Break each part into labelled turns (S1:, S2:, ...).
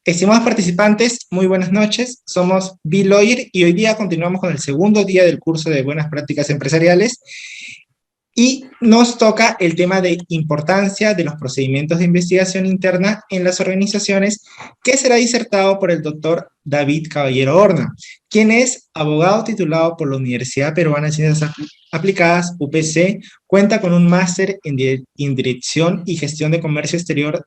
S1: Estimados participantes, muy buenas noches. Somos B-Lawyer y hoy día continuamos con el segundo día del curso de Buenas Prácticas Empresariales y nos toca el tema de importancia de los procedimientos de investigación interna en las organizaciones, que será disertado por el doctor David Caballero Horna, quien es abogado titulado por la Universidad Peruana de Ciencias Aplicadas, UPC, cuenta con un máster en Dirección y Gestión de Comercio Exterior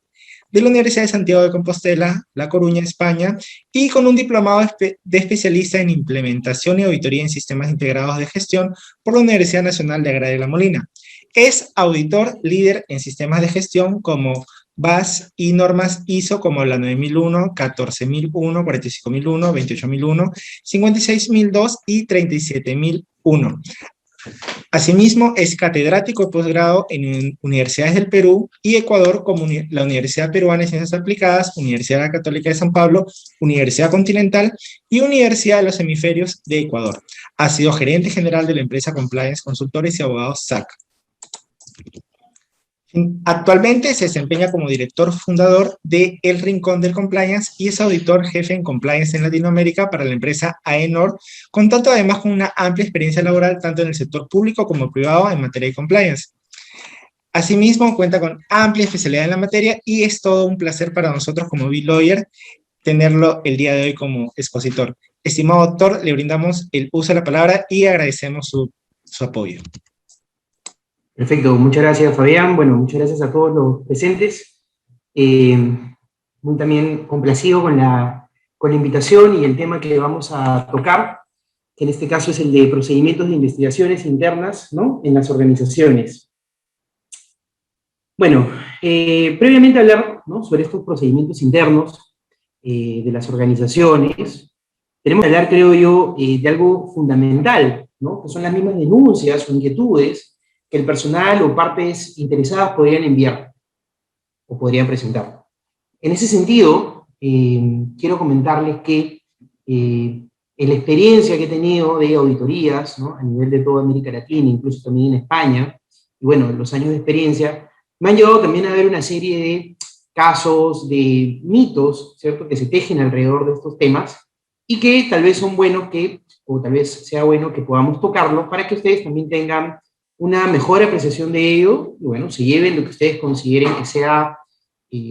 S1: de la Universidad de Santiago de Compostela, La Coruña, España, y con un diplomado de especialista en implementación y auditoría en sistemas integrados de gestión por la Universidad Nacional de Agraria de La Molina. Es auditor líder en sistemas de gestión como BAS y normas ISO como la 9001, 14001, 45001, 28001, 56002 y 37001. Asimismo, es catedrático de posgrado en universidades del Perú y Ecuador, como la Universidad Peruana de Ciencias Aplicadas, Universidad Católica de San Pablo, Universidad Continental y Universidad de los Hemisferios de Ecuador. Ha sido gerente general de la empresa Compliance Consultores y Abogados SAC. Actualmente se desempeña como director fundador de El Rincón del Compliance y es auditor jefe en Compliance en Latinoamérica para la empresa AENOR, contando además con una amplia experiencia laboral tanto en el sector público como privado en materia de compliance. Asimismo, cuenta con amplia especialidad en la materia y es todo un placer para nosotros como B-Lawyer tenerlo el día de hoy como expositor. Estimado doctor, le brindamos el uso de la palabra y agradecemos su apoyo.
S2: Perfecto, muchas gracias Fabián, bueno, muchas gracias a todos los presentes. Muy también complacido con la invitación y el tema que vamos a tocar, que en este caso es el de procedimientos de investigaciones internas, ¿no?, en las organizaciones. Bueno, previamente hablar, ¿no?, sobre estos procedimientos internos de las organizaciones, tenemos que hablar, creo yo, de algo fundamental, ¿no?, que son las mismas denuncias o inquietudes que el personal o partes interesadas podrían enviar o podrían presentar. En ese sentido, quiero comentarles que en la experiencia que he tenido de auditorías, ¿no?, a nivel de toda América Latina, incluso también en España, y bueno, los años de experiencia, me han llevado también a ver una serie de casos, de mitos, ¿cierto?, que se tejen alrededor de estos temas, y que tal vez son buenos que, o tal vez sea bueno que podamos tocarlos para que ustedes también tengan una mejor apreciación de ello, y bueno, se lleven lo que ustedes consideren que sea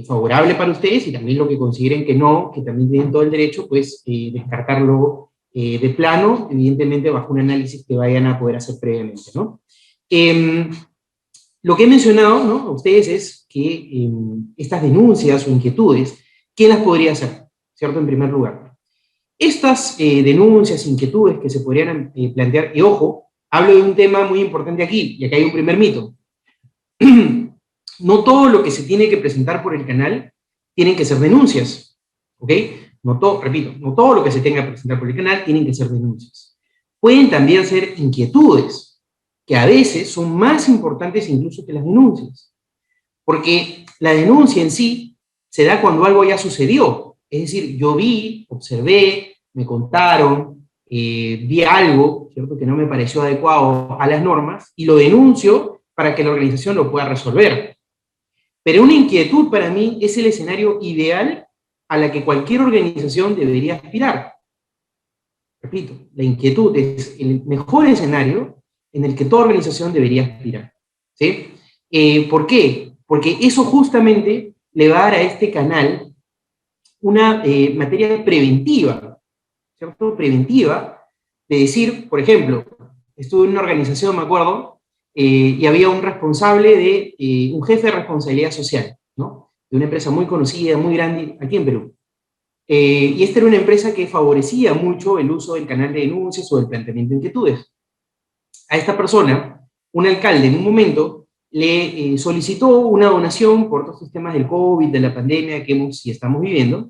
S2: favorable para ustedes, y también lo que consideren que no, que también tienen todo el derecho, pues descartarlo de plano, evidentemente bajo un análisis que vayan a poder hacer previamente, ¿no? Lo que he mencionado, ¿no?, a ustedes es que estas denuncias o inquietudes, ¿quién las podría hacer? ¿Cierto? En primer lugar. Estas denuncias, inquietudes que se podrían plantear, y ojo, hablo de un tema muy importante aquí, y acá hay un primer mito. No todo lo que se tiene que presentar por el canal tienen que ser denuncias, ¿ok? Repito, no todo lo que se tenga que presentar por el canal tienen que ser denuncias. Pueden también ser inquietudes, que a veces son más importantes incluso que las denuncias. Porque la denuncia en sí se da cuando algo ya sucedió. Es decir, yo vi, observé, me contaron, vi algo, ¿cierto?, que no me pareció adecuado a las normas, y lo denuncio para que la organización lo pueda resolver. Pero una inquietud para mí es el escenario ideal a la que cualquier organización debería aspirar. Repito, la inquietud es el mejor escenario en el que toda organización debería aspirar, ¿sí? ¿Por qué? Porque eso justamente le va a dar a este canal una materia preventiva, ¿cierto? Preventiva, de decir, por ejemplo, estuve en una organización, me acuerdo, y había un responsable de, un jefe de responsabilidad social, ¿no?, de una empresa muy conocida, muy grande, aquí en Perú. Y esta era una empresa que favorecía mucho el uso del canal de denuncias o del planteamiento de inquietudes. A esta persona, un alcalde en un momento le solicitó una donación por todos estos temas del COVID, de la pandemia que hemos y estamos viviendo.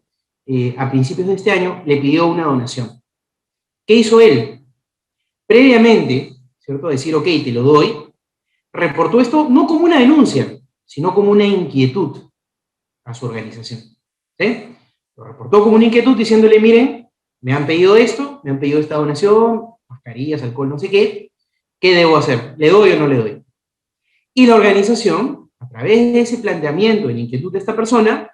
S2: A principios de este año le pidió una donación. ¿Qué hizo él? Previamente, ¿cierto?, decir, ok, te lo doy, reportó esto no como una denuncia, sino como una inquietud a su organización, ¿sí? Lo reportó como una inquietud diciéndole, miren, me han pedido esto, me han pedido esta donación, mascarillas, alcohol, no sé ¿qué debo hacer? ¿Le doy o no le doy? Y la organización, a través de ese planteamiento de la inquietud de esta persona,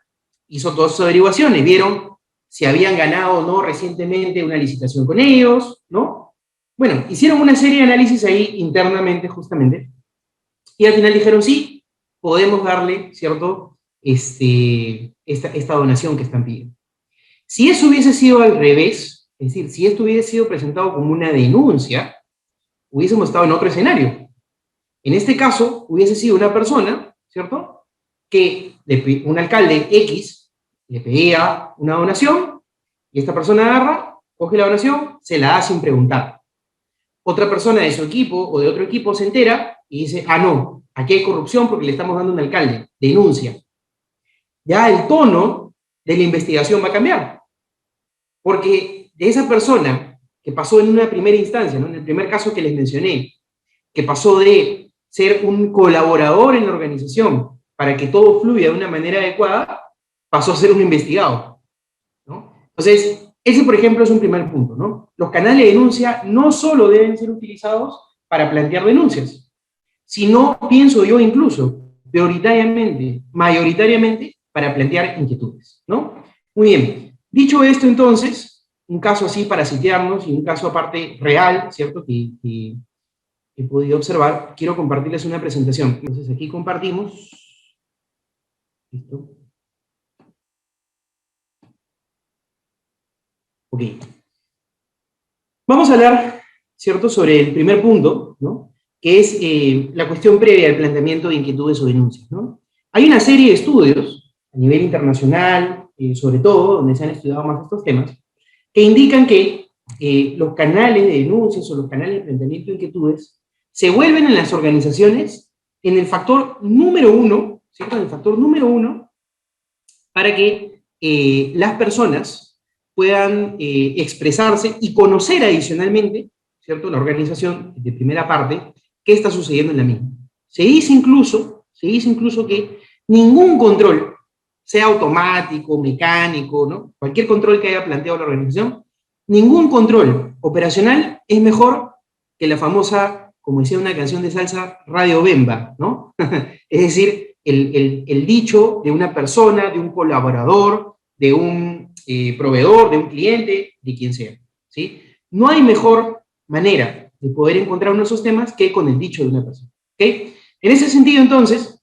S2: hizo todas sus averiguaciones, vieron, si habían ganado o no recientemente una licitación con ellos, ¿no? Bueno, hicieron una serie de análisis ahí internamente, justamente, y al final dijeron, sí, podemos darle, ¿cierto?, esta donación que están pidiendo. Si eso hubiese sido al revés, es decir, si esto hubiese sido presentado como una denuncia, hubiésemos estado en otro escenario. En este caso, hubiese sido una persona, ¿cierto?, que un alcalde X le pedía una donación, y esta persona agarra, coge la donación, se la da sin preguntar. Otra persona de su equipo o de otro equipo se entera y dice, ah, no, aquí hay corrupción porque le estamos dando a un alcalde, denuncia. Ya el tono de la investigación va a cambiar. Porque de esa persona que pasó en una primera instancia, ¿no?, en el primer caso que les mencioné, que pasó de ser un colaborador en la organización para que todo fluya de una manera adecuada, pasó a ser un investigado, ¿no? Entonces, ese, por ejemplo, es un primer punto, ¿no? Los canales de denuncia no solo deben ser utilizados para plantear denuncias, sino, pienso yo incluso, prioritariamente, mayoritariamente, para plantear inquietudes, ¿no? Muy bien. Dicho esto, entonces, un caso así para sitiarnos y un caso aparte real, ¿cierto?, que he podido observar, quiero compartirles una presentación. Entonces, aquí compartimos. ¿Listo? Ok. Vamos a hablar, ¿cierto?, sobre el primer punto, ¿no?, que es la cuestión previa al planteamiento de inquietudes o denuncias, ¿no? Hay una serie de estudios, a nivel internacional, sobre todo, donde se han estudiado más estos temas, que indican que los canales de denuncias o los canales de planteamiento de inquietudes se vuelven en las organizaciones en el factor número uno, ¿cierto?, en el factor número uno, para que las personas puedan expresarse y conocer adicionalmente, ¿cierto?, la organización de primera parte, qué está sucediendo en la misma. Se dice incluso que ningún control, sea automático, mecánico, ¿no?, cualquier control que haya planteado la organización, ningún control operacional es mejor que la famosa, como decía una canción de salsa, Radio Bemba, ¿no? Es decir, el dicho de una persona, de un colaborador, de un proveedor, de un cliente, de quien sea, ¿sí? No hay mejor manera de poder encontrar uno de esos temas que con el dicho de una persona, ¿ok? En ese sentido, entonces,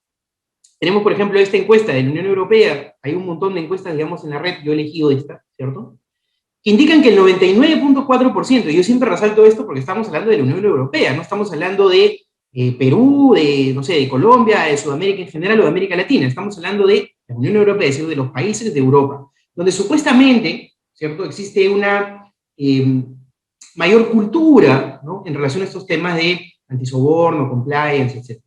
S2: tenemos, por ejemplo, esta encuesta de la Unión Europea, hay un montón de encuestas, digamos, en la red, yo he elegido esta, ¿cierto?, que indican que el 99.4%, y yo siempre resalto esto porque estamos hablando de la Unión Europea, no estamos hablando de Perú, de, no sé, de Colombia, de Sudamérica en general o de América Latina, estamos hablando de la Unión Europea, es decir, de los países de Europa, donde supuestamente, ¿cierto?, existe una mayor cultura, ¿no?, en relación a estos temas de antisoborno, compliance, etc.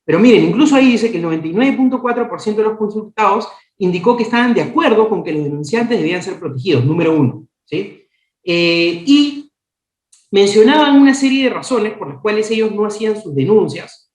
S2: Pero miren, incluso ahí dice que el 99.4% de los consultados indicó que estaban de acuerdo con que los denunciantes debían ser protegidos, número uno, ¿sí? Y mencionaban una serie de razones por las cuales ellos no hacían sus denuncias,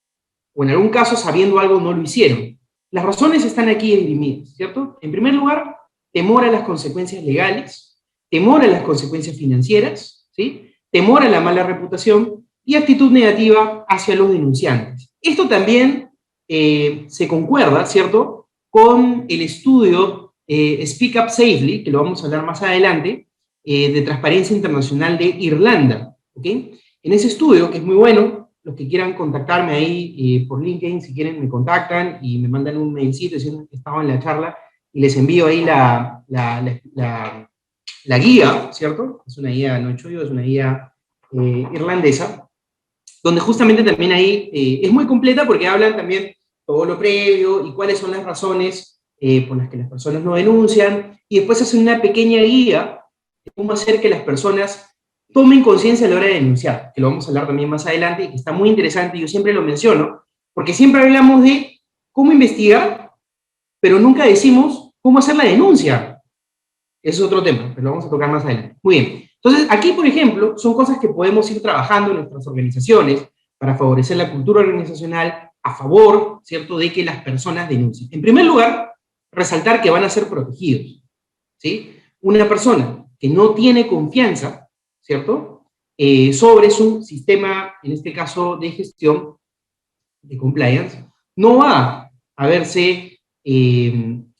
S2: o en algún caso, sabiendo algo, no lo hicieron. Las razones están aquí esgrimidas, ¿cierto? En primer lugar, temor a las consecuencias legales, temor a las consecuencias financieras, ¿sí?, temor a la mala reputación y actitud negativa hacia los denunciantes. Esto también se concuerda, ¿cierto?, con el estudio Speak Up Safely, que lo vamos a hablar más adelante, de Transparencia Internacional de Irlanda, ¿ok? En ese estudio, que es muy bueno, los que quieran contactarme ahí por LinkedIn, si quieren me contactan y me mandan un mailcito diciendo que estaban en la charla, y les envío ahí la guía, ¿cierto? Es una guía, no he hecho yo, es una guía irlandesa, donde justamente también ahí es muy completa porque hablan también todo lo previo y cuáles son las razones por las que las personas no denuncian, y después hacen una pequeña guía de cómo hacer que las personas tomen conciencia a la hora de denunciar, que lo vamos a hablar también más adelante, y que está muy interesante, yo siempre lo menciono, porque siempre hablamos de cómo investigar, pero nunca decimos cómo hacer la denuncia. Ese es otro tema, pero lo vamos a tocar más adelante. Muy bien. Entonces, aquí, por ejemplo, son cosas que podemos ir trabajando en nuestras organizaciones para favorecer la cultura organizacional a favor, ¿cierto?, de que las personas denuncien. En primer lugar, resaltar que van a ser protegidos, ¿sí? Una persona que no tiene confianza, ¿cierto?, sobre su sistema, en este caso de gestión de compliance, no va a verse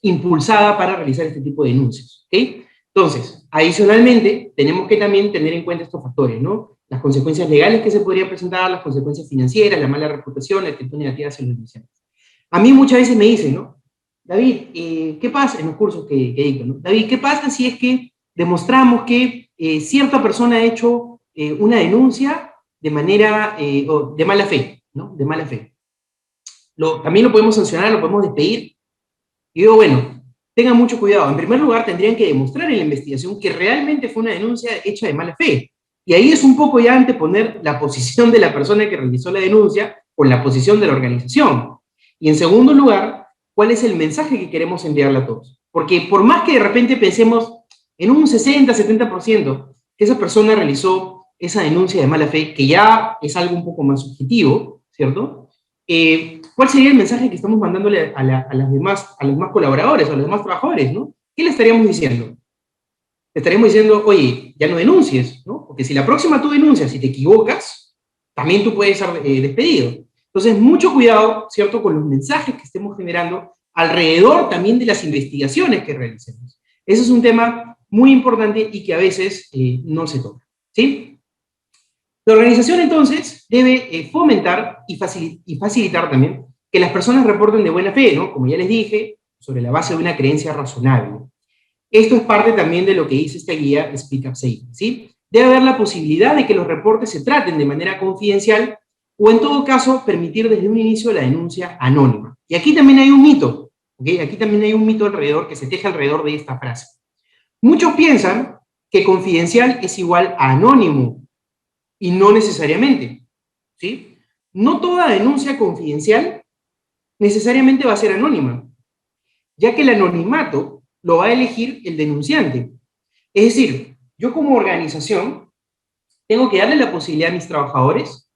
S2: impulsada para realizar este tipo de denuncias, ¿ok? Entonces, adicionalmente, tenemos que también tener en cuenta estos factores, ¿no? Las consecuencias legales que se podrían presentar, las consecuencias financieras, la mala reputación, la actitud negativa hacia los denunciantes. A mí muchas veces me dicen, ¿no? David, ¿qué pasa en los cursos que dicto, ¿no? David, ¿qué pasa si es que demostramos que cierta persona ha hecho una denuncia de manera, o de mala fe, ¿no? De mala fe. También lo podemos sancionar, lo podemos despedir. Y digo, bueno, tengan mucho cuidado. En primer lugar, tendrían que demostrar en la investigación que realmente fue una denuncia hecha de mala fe. Y ahí es un poco ya anteponer la posición de la persona que realizó la denuncia con la posición de la organización. Y en segundo lugar, ¿cuál es el mensaje que queremos enviarle a todos? Porque por más que de repente pensemos en un 60-70% que esa persona realizó esa denuncia de mala fe, que ya es algo un poco más subjetivo, ¿cierto? ¿Cuál sería el mensaje que estamos mandándole a los demás colaboradores, a los demás trabajadores, ¿no? ¿Qué le estaríamos diciendo? Le estaríamos diciendo, oye, ya no denuncies, ¿no? Porque si la próxima tú denuncias y te equivocas, también tú puedes ser despedido. Entonces, mucho cuidado, ¿cierto?, con los mensajes que estemos generando alrededor también de las investigaciones que realicemos. Ese es un tema muy importante y que a veces no se toca, ¿sí? La organización, entonces, debe fomentar y facilitar también que las personas reporten de buena fe, ¿no? Como ya les dije, sobre la base de una creencia razonable. Esto es parte también de lo que dice esta guía Speak Up Safely, ¿sí? Debe haber la posibilidad de que los reportes se traten de manera confidencial o, en todo caso, permitir desde un inicio la denuncia anónima. Y aquí también hay un mito, ¿ok? Aquí también hay un mito alrededor, que se teje alrededor de esta frase. Muchos piensan que confidencial es igual a anónimo, y no necesariamente, ¿sí? No toda denuncia confidencial necesariamente va a ser anónima, ya que el anonimato lo va a elegir el denunciante. Es decir, yo como organización tengo que darle la posibilidad a mis trabajadores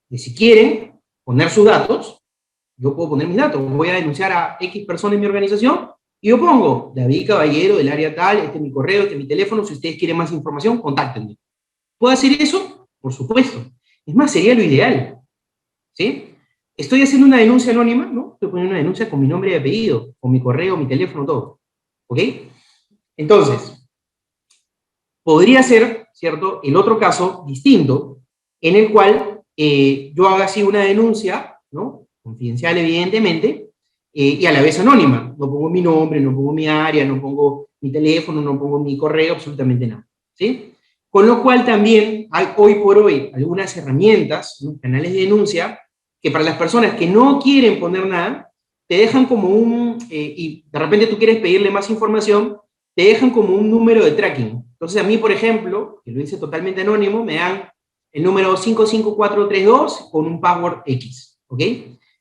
S2: de, si quieren, poner sus datos. Yo puedo poner mis datos, voy a denunciar a X persona en mi organización, y yo pongo, David Caballero, del área tal, este es mi correo, este es mi teléfono, si ustedes quieren más información, contáctenme. ¿Puedo hacer eso? Por supuesto. Es más, sería lo ideal, ¿sí? Estoy haciendo una denuncia anónima, ¿no? Estoy poniendo una denuncia con mi nombre y apellido, con mi correo, mi teléfono, todo, ¿ok? Entonces, podría ser, ¿cierto?, el otro caso distinto, en el cual yo haga así una denuncia, ¿no?, confidencial evidentemente, y a la vez anónima. No pongo mi nombre, no pongo mi área, no pongo mi teléfono, no pongo mi correo, absolutamente nada, ¿sí? Con lo cual también hay hoy por hoy algunas herramientas, ¿no?, canales de denuncia, que para las personas que no quieren poner nada, te dejan como y de repente tú quieres pedirle más información, te dejan como un número de tracking. Entonces a mí, por ejemplo, que lo hice totalmente anónimo, me dan el número 55432 con un password X, ¿ok?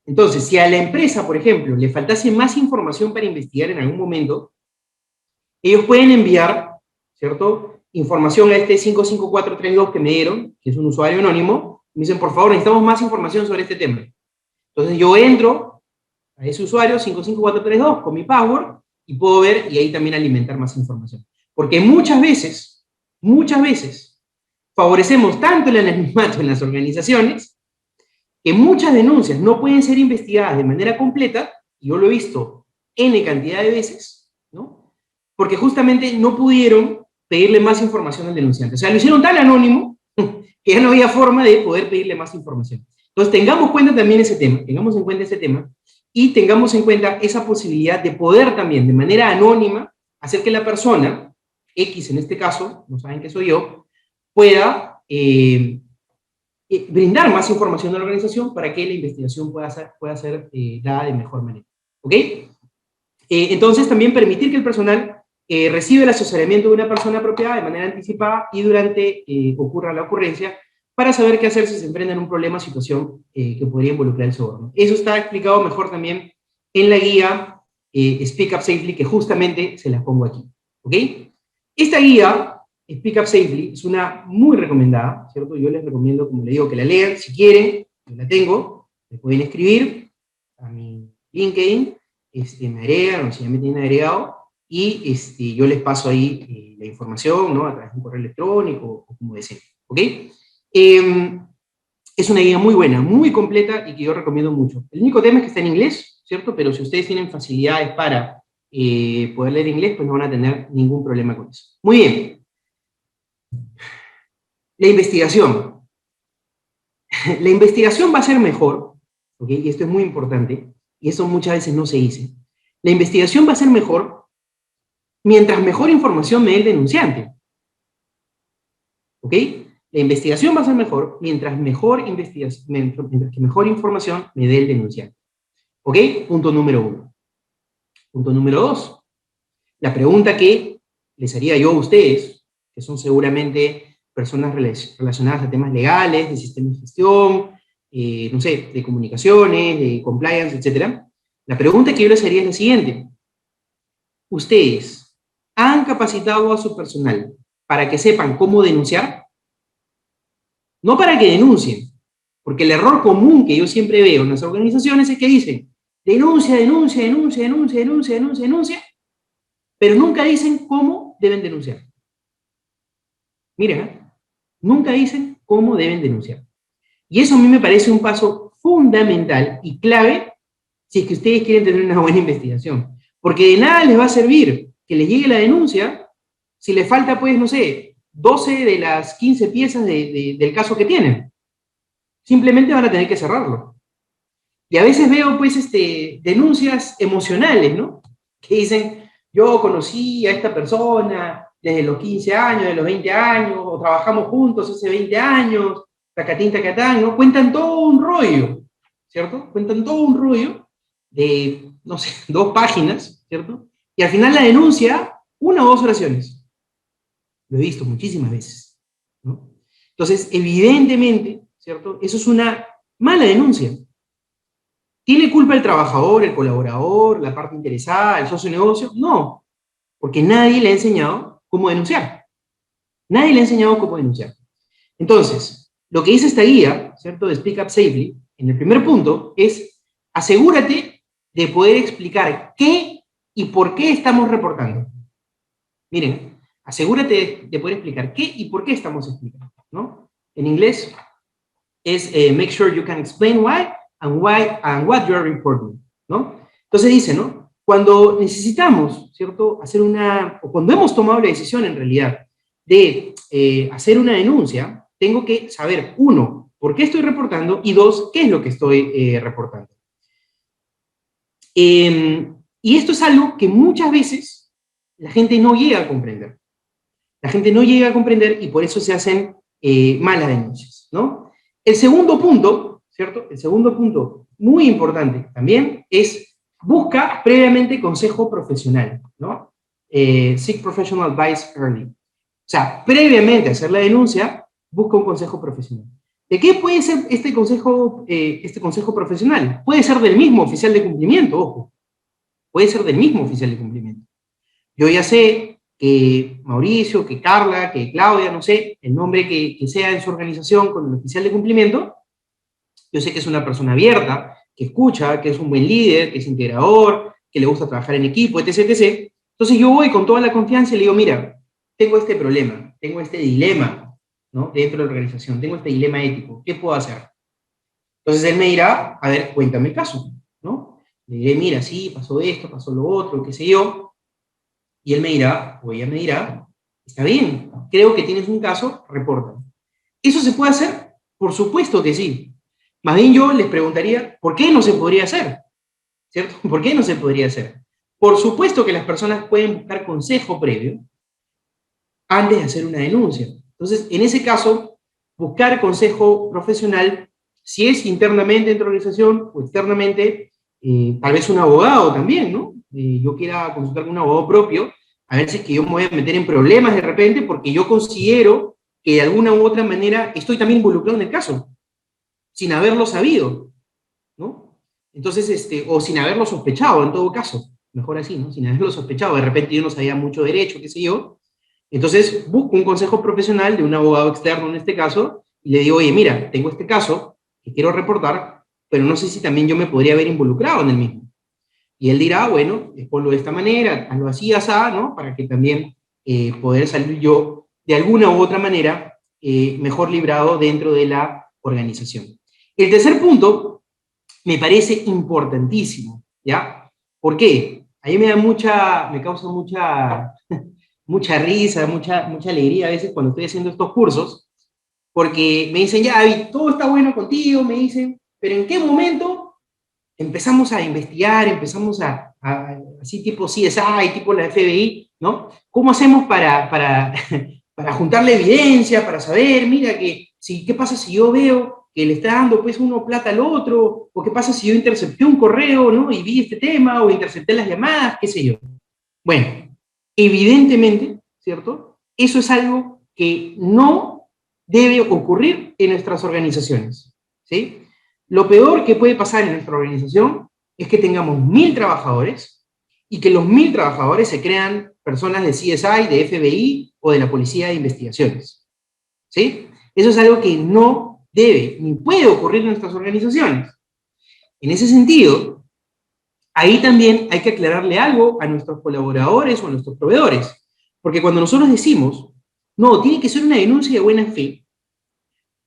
S2: Entonces, si a la empresa, por ejemplo, le faltase más información para investigar en algún momento, ellos pueden enviar, ¿cierto?, información a este 55432 que me dieron, que es un usuario anónimo, me dicen, por favor, necesitamos más información sobre este tema. Entonces yo entro a ese usuario 55432 con mi password y puedo ver, y ahí también alimentar más información. Porque muchas veces, favorecemos tanto el anonimato en las organizaciones que muchas denuncias no pueden ser investigadas de manera completa, y yo lo he visto N cantidad de veces, ¿no?, porque justamente no pudieron pedirle más información al denunciante. O sea, lo hicieron tan anónimo que ya no había forma de poder pedirle más información. Entonces, tengamos en cuenta también ese tema, tengamos en cuenta ese tema, y tengamos en cuenta esa posibilidad de poder también, de manera anónima, hacer que la persona, X en este caso, no saben que soy yo, pueda brindar más información a la organización para que la investigación pueda ser dada de mejor manera. ¿Ok? Entonces, también permitir que el personal reciba el asesoramiento de una persona apropiada de manera anticipada y durante ocurra la ocurrencia, para saber qué hacer si se enfrenta en un problema o situación que podría involucrar el soborno. Eso está explicado mejor también en la guía Speak Up Safely, que justamente se las pongo aquí. ¿Ok? Esta guía, Speak Up Safely, es una muy recomendada, ¿cierto? Yo les recomiendo, como les digo, que la lean, si quieren, yo la tengo, me pueden escribir a mi LinkedIn, me agregan, o si ya me tienen agregado, y yo les paso ahí la información, ¿no?, a través de un correo electrónico, o como deseen, ¿ok? Es una guía muy buena, muy completa, y que yo recomiendo mucho. El único tema es que está en inglés, ¿cierto? Pero si ustedes tienen facilidades para poder leer inglés, pues no van a tener ningún problema con eso. Muy bien. La investigación. La investigación va a ser mejor, ¿ok? Y esto es muy importante, y eso muchas veces no se dice. La investigación va a ser mejor mientras mejor información me dé el denunciante. ¿Ok? La investigación va a ser mejor mientras que mejor información me dé el denunciante. ¿Ok? Punto número 1. Punto número 2. La pregunta que les haría yo a ustedes, que son seguramente personas relacionadas a temas legales, de sistemas de gestión, no sé, de comunicaciones, de compliance, etc. La pregunta que yo les haría es la siguiente. ¿Ustedes han capacitado a su personal para que sepan cómo denunciar? No para que denuncien, porque el error común que yo siempre veo en las organizaciones es que dicen, denuncia, denuncia, denuncia, denuncia, denuncia, denuncia, denuncia, pero nunca dicen cómo deben denunciar. Miren, nunca dicen cómo deben denunciar. Y eso a mí me parece un paso fundamental y clave si es que ustedes quieren tener una buena investigación. Porque de nada les va a servir que les llegue la denuncia si les falta, pues, no sé, 12 de las 15 piezas del caso que tienen. Simplemente van a tener que cerrarlo. Y a veces veo, pues, denuncias emocionales, ¿no? Que dicen, yo conocí a esta persona desde los 15 años, de los 20 años, o trabajamos juntos hace 20 años, tacatín, tacatán, ¿no? Cuentan todo un rollo, ¿cierto? Cuentan todo un rollo de, no sé, 2 páginas, ¿cierto? Y al final la denuncia, 1 o 2 oraciones. Lo he visto muchísimas veces, ¿no? Entonces, evidentemente, ¿cierto? Eso es una mala denuncia. ¿Tiene culpa el trabajador, el colaborador, la parte interesada, el socio de negocio? No, porque nadie le ha enseñado cómo denunciar. Nadie le ha enseñado cómo denunciar. Entonces, lo que dice esta guía, ¿cierto?, de Speak Up Safely, en el primer punto, es asegúrate de poder explicar qué y por qué estamos reportando. Miren, asegúrate de poder explicar qué y por qué estamos explicando, ¿no? En inglés es make sure you can explain why and what you are reporting, ¿no? Entonces dice, ¿no? Cuando necesitamos, ¿cierto?, o cuando hemos tomado la decisión en realidad de hacer una denuncia, tengo que saber, 1, por qué estoy reportando, y 2, qué es lo que estoy reportando. Y esto es algo que muchas veces la gente no llega a comprender. La gente no llega a comprender y por eso se hacen malas denuncias, ¿no? El segundo punto, ¿cierto? El segundo punto, muy importante también, es busca previamente consejo profesional, ¿no? Seek professional advice early. O sea, previamente a hacer la denuncia, busca un consejo profesional. ¿De qué puede ser este consejo profesional? Puede ser del mismo oficial de cumplimiento, ojo. Puede ser del mismo oficial de cumplimiento. Yo ya sé que Mauricio, que Carla, que Claudia, no sé, el nombre que sea en su organización con el oficial de cumplimiento, yo sé que es una persona abierta, que escucha, que es un buen líder, que es integrador, que le gusta trabajar en equipo, etc., etc. Entonces yo voy con toda la confianza y le digo, mira, tengo este problema, tengo este dilema, ¿no?, dentro de la organización, tengo este dilema ético, ¿qué puedo hacer? Entonces él me dirá, a ver, cuéntame el caso, ¿no? Le diré, mira, sí, pasó esto, pasó lo otro, qué sé yo. Y él me dirá, o ella me dirá, está bien, creo que tienes un caso, reporta. ¿Eso se puede hacer? Por supuesto que sí. Más bien yo les preguntaría, ¿por qué no se podría hacer? ¿Cierto? ¿Por qué no se podría hacer? Por supuesto que las personas pueden buscar consejo previo antes de hacer una denuncia. Entonces, en ese caso, buscar consejo profesional, si es internamente dentro de la organización o externamente, tal vez un abogado también, ¿no? Yo quiera consultar con un abogado propio, a ver si es que yo me voy a meter en problemas de repente porque yo considero que de alguna u otra manera estoy también involucrado en el caso, sin haberlo sabido, ¿no? Entonces, o sin haberlo sospechado en todo caso, mejor así, ¿no? Sin haberlo sospechado, de repente yo no sabía mucho derecho, qué sé yo. Entonces busco un consejo profesional de un abogado externo en este caso y le digo, oye, mira, tengo este caso que quiero reportar, pero no sé si también yo me podría haber involucrado en el mismo. Y él dirá, bueno, ponlo de esta manera, hazlo así, así, ¿no? Para que también poder salir yo de alguna u otra manera mejor librado dentro de la organización. El tercer punto me parece importantísimo, ¿ya? ¿Por qué? a mí me causa mucha, mucha risa, mucha alegría a veces cuando estoy haciendo estos cursos, porque me dicen, ya, David, todo está bueno contigo, me dicen, pero ¿en qué momento empezamos a investigar, empezamos así tipo CSI, tipo la FBI, ¿no? ¿Cómo hacemos para juntar la evidencia, para saber, mira, qué pasa si yo veo que le está dando pues uno plata al otro, o qué pasa si yo intercepté un correo, ¿no? Y vi este tema, o intercepté las llamadas, qué sé yo. Bueno, evidentemente, ¿cierto? Eso es algo que no debe ocurrir en nuestras organizaciones, ¿sí? Lo peor que puede pasar en nuestra organización es que tengamos 1000 trabajadores y que los 1000 trabajadores se crean personas de CSI, de FBI o de la Policía de Investigaciones, ¿sí? Eso es algo que no debe ni puede ocurrir en nuestras organizaciones. En ese sentido, ahí también hay que aclararle algo a nuestros colaboradores o a nuestros proveedores, porque cuando nosotros decimos, no, tiene que ser una denuncia de buena fe,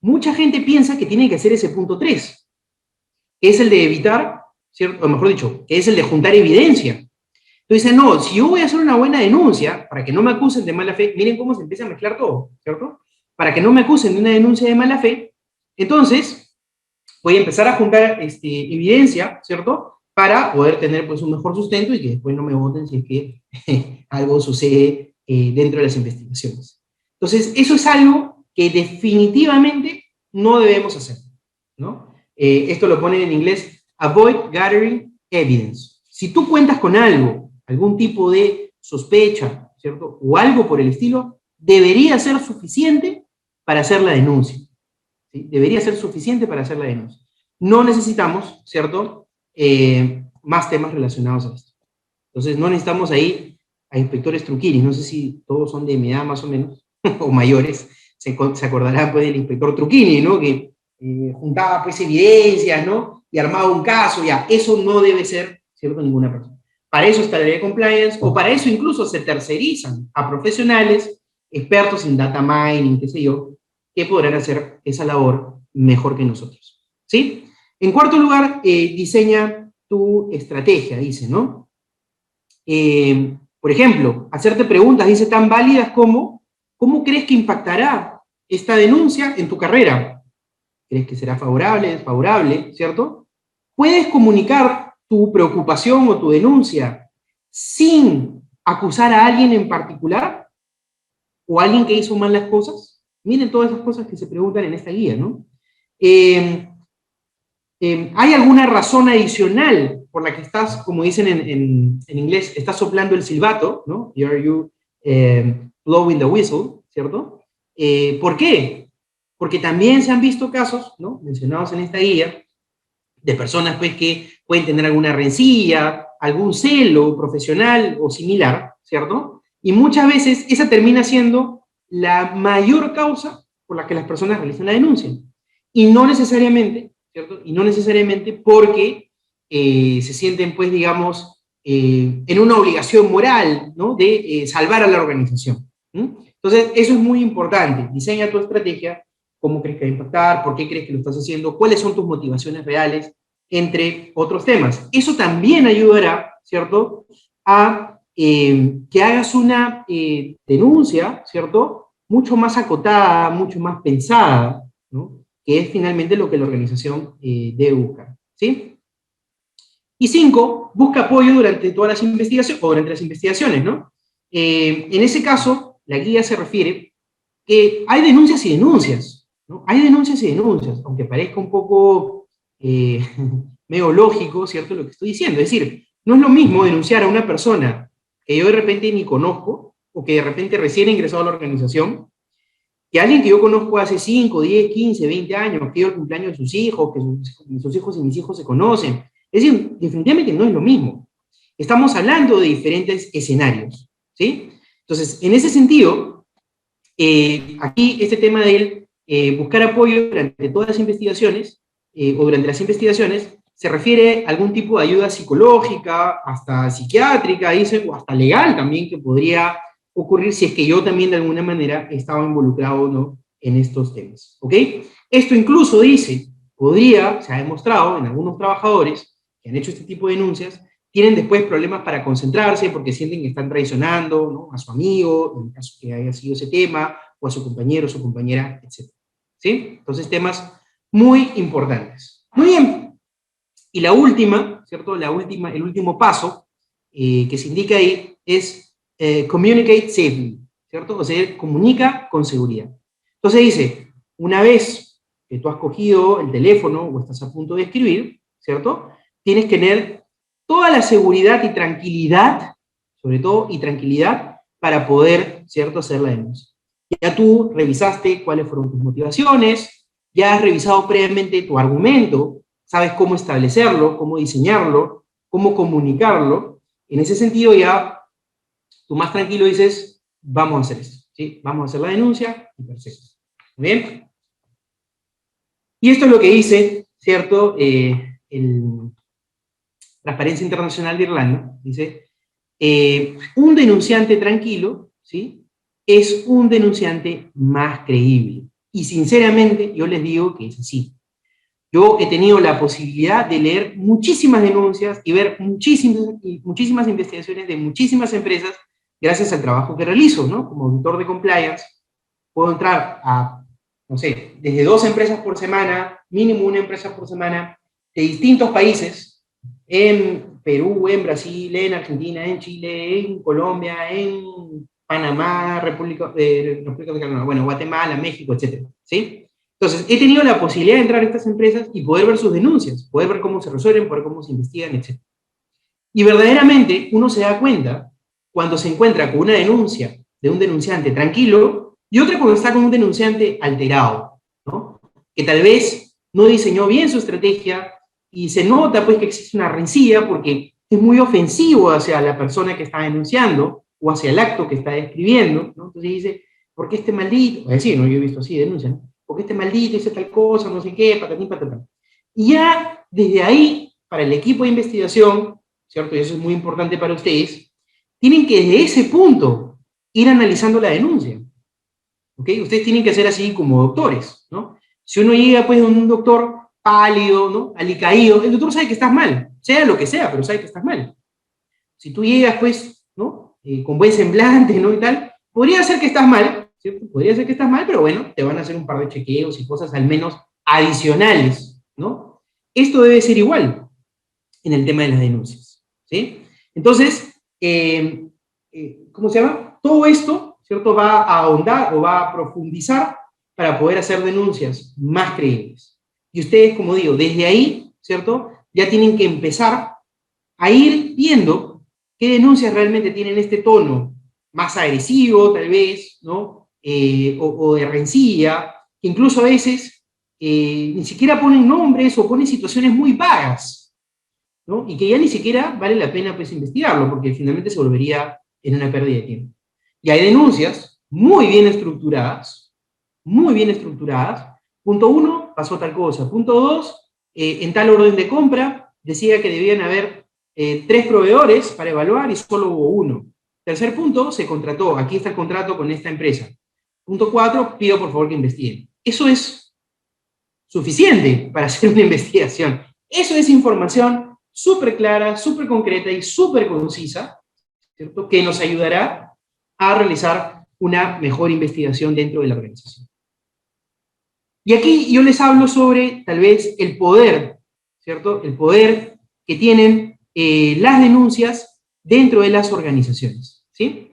S2: mucha gente piensa que tiene que hacer ese punto 3, que es el de evitar, ¿cierto? O mejor dicho, que es el de juntar evidencia. Entonces, no, si yo voy a hacer una buena denuncia, para que no me acusen de mala fe, miren cómo se empieza a mezclar todo, ¿cierto? Para que no me acusen de una denuncia de mala fe, entonces voy a empezar a juntar evidencia, ¿cierto? Para poder tener pues un mejor sustento y que después no me voten si es que algo sucede dentro de las investigaciones. Entonces, eso es algo que definitivamente no debemos hacer, ¿no? Esto lo ponen en inglés, avoid gathering evidence. Si tú cuentas con algo, algún tipo de sospecha, ¿cierto? O algo por el estilo, debería ser suficiente para hacer la denuncia, ¿sí? Debería ser suficiente para hacer la denuncia. No necesitamos, ¿cierto? Más temas relacionados a esto. Entonces, no necesitamos ahí a inspectores truquinis, no sé si todos son de mi edad más o menos, o mayores, se acordarán pues del inspector Truquini, ¿no? Que juntaba pues evidencias, ¿no? Y armaba un caso, ya, eso no debe ser, ¿cierto?, ninguna persona. Para eso está la ley de compliance, o para eso incluso se tercerizan a profesionales, expertos en data mining, qué sé yo, que podrán hacer esa labor mejor que nosotros, ¿sí? En cuarto lugar, diseña tu estrategia, dice, ¿no? Por ejemplo, hacerte preguntas, dice, tan válidas como, ¿cómo crees que impactará esta denuncia en tu carrera? ¿Crees que será favorable, desfavorable, cierto? ¿Puedes comunicar tu preocupación o tu denuncia sin acusar a alguien en particular? ¿O a alguien que hizo mal las cosas? Miren todas esas cosas que se preguntan en esta guía, ¿no? ¿Hay alguna razón adicional por la que estás, como dicen en inglés, estás soplando el silbato, ¿no? Are you blowing the whistle, ¿cierto? ¿Por qué? Porque también se han visto casos, ¿no?, mencionados en esta guía, de personas pues que pueden tener alguna rencilla, algún celo profesional o similar, ¿cierto? Y muchas veces esa termina siendo la mayor causa por la que las personas realizan la denuncia. Y no necesariamente, ¿cierto? Y no necesariamente porque se sienten, pues, digamos, en una obligación moral, ¿no?, de salvar a la organización. Entonces, eso es muy importante. Diseña tu estrategia, cómo crees que va a impactar, por qué crees que lo estás haciendo, cuáles son tus motivaciones reales, entre otros temas. Eso también ayudará, ¿cierto?, a que hagas una denuncia, ¿cierto?, mucho más acotada, mucho más pensada, ¿no?, que es finalmente lo que la organización debe buscar, ¿sí? Y 5, busca apoyo durante todas las investigaciones, o durante las investigaciones, ¿no? En ese caso, la guía se refiere que hay denuncias y denuncias, ¿no? Hay denuncias y denuncias, aunque parezca un poco medio lógico, ¿cierto?, lo que estoy diciendo. Es decir, no es lo mismo denunciar a una persona que yo de repente ni conozco, o que de repente recién ha ingresado a la organización, que alguien que yo conozco hace 5, 10, 15, 20 años, que dio el cumpleaños de sus hijos, que sus hijos y mis hijos se conocen. Es decir, definitivamente no es lo mismo. Estamos hablando de diferentes escenarios, ¿sí? Entonces, en ese sentido, aquí este tema de buscar apoyo durante todas las investigaciones, o durante las investigaciones, se refiere a algún tipo de ayuda psicológica, hasta psiquiátrica, dice, o hasta legal también, que podría ocurrir si es que yo también de alguna manera estaba involucrado o no en estos temas, ¿ok? Esto incluso dice, se ha demostrado en algunos trabajadores que han hecho este tipo de denuncias, tienen después problemas para concentrarse porque sienten que están traicionando, ¿no?, a su amigo, en el caso que haya sido ese tema, o a su compañero, su compañera, etc. ¿Sí? Entonces, temas muy importantes. Muy bien. Y la última, ¿cierto? El último paso que se indica ahí es communicate safely, ¿cierto? O sea, comunica con seguridad. Entonces dice, una vez que tú has cogido el teléfono o estás a punto de escribir, ¿cierto? Tienes que tener toda la seguridad y tranquilidad, sobre todo, y tranquilidad para poder, ¿cierto?, hacer la denuncia. Ya tú revisaste cuáles fueron tus motivaciones, ya has revisado previamente tu argumento, sabes cómo establecerlo, cómo diseñarlo, cómo comunicarlo. En ese sentido ya tú más tranquilo dices, vamos a hacer esto, ¿sí? Vamos a hacer la denuncia, y perfecto. ¿Muy bien? Y esto es lo que dice, ¿cierto?, el Transparencia Internacional de Irlanda. Dice, un denunciante tranquilo, ¿sí?, es un denunciante más creíble. Y sinceramente yo les digo que es así. Yo he tenido la posibilidad de leer muchísimas denuncias y ver muchísimas investigaciones de muchísimas empresas gracias al trabajo que realizo, ¿no? Como auditor de compliance, puedo entrar a, no sé, desde 2 empresas por semana, mínimo 1 empresa por semana, de distintos países, en Perú, en Brasil, en Argentina, en Chile, en Colombia, en Panamá, República Dominicana, bueno, Guatemala, México, etc. ¿Sí? Entonces, he tenido la posibilidad de entrar a estas empresas y poder ver sus denuncias, poder ver cómo se resuelven, poder ver cómo se investigan, etc. Y verdaderamente uno se da cuenta cuando se encuentra con una denuncia de un denunciante tranquilo y otra cuando está con un denunciante alterado, ¿no?, que tal vez no diseñó bien su estrategia y se nota pues que existe una rencilla porque es muy ofensivo hacia la persona que está denunciando o hacia el acto que está describiendo, ¿no? Entonces dice, ¿por qué este maldito? Es decir, ¿no?, yo he visto así denuncias, ¿no? ¿Por qué este maldito dice tal cosa, no sé qué, patatín, patatán? Y ya desde ahí, para el equipo de investigación, ¿cierto?, y eso es muy importante para ustedes, tienen que desde ese punto ir analizando la denuncia. ¿Ok? Ustedes tienen que hacer así como doctores, ¿no? Si uno llega pues a un doctor pálido, ¿no?, alicaído, el doctor sabe que estás mal, sea lo que sea, pero sabe que estás mal. Si tú llegas pues, ¿no?, con buen semblante, ¿no?, y tal, podría ser que estás mal, ¿cierto? Podría ser que estás mal, pero bueno, te van a hacer un par de chequeos y cosas al menos adicionales, ¿no? Esto debe ser igual en el tema de las denuncias, ¿sí? Entonces, ¿cómo se llama? Todo esto, ¿cierto?, va a ahondar o va a profundizar para poder hacer denuncias más creíbles. Y ustedes, como digo, desde ahí, ¿cierto?, ya tienen que empezar a ir viendo qué denuncias realmente tienen este tono más agresivo, tal vez, ¿no?, o de rencilla, que incluso a veces ni siquiera ponen nombres o ponen situaciones muy vagas, ¿no?, y que ya ni siquiera vale la pena pues investigarlo, porque finalmente se volvería en una pérdida de tiempo. Y hay denuncias muy bien estructuradas, muy bien estructuradas. Punto 1, pasó tal cosa. Punto 2, en tal orden de compra, decía que debían haber 3 proveedores para evaluar y solo hubo 1. Tercer punto, se contrató, aquí está el contrato con esta empresa. Punto 4, pido por favor que investiguen. Eso es suficiente para hacer una investigación. Eso es información súper clara, súper concreta y súper concisa, ¿cierto?, que nos ayudará a realizar una mejor investigación dentro de la organización. Y aquí yo les hablo sobre, tal vez, el poder, ¿cierto?, el poder que tienen las denuncias dentro de las organizaciones, ¿sí?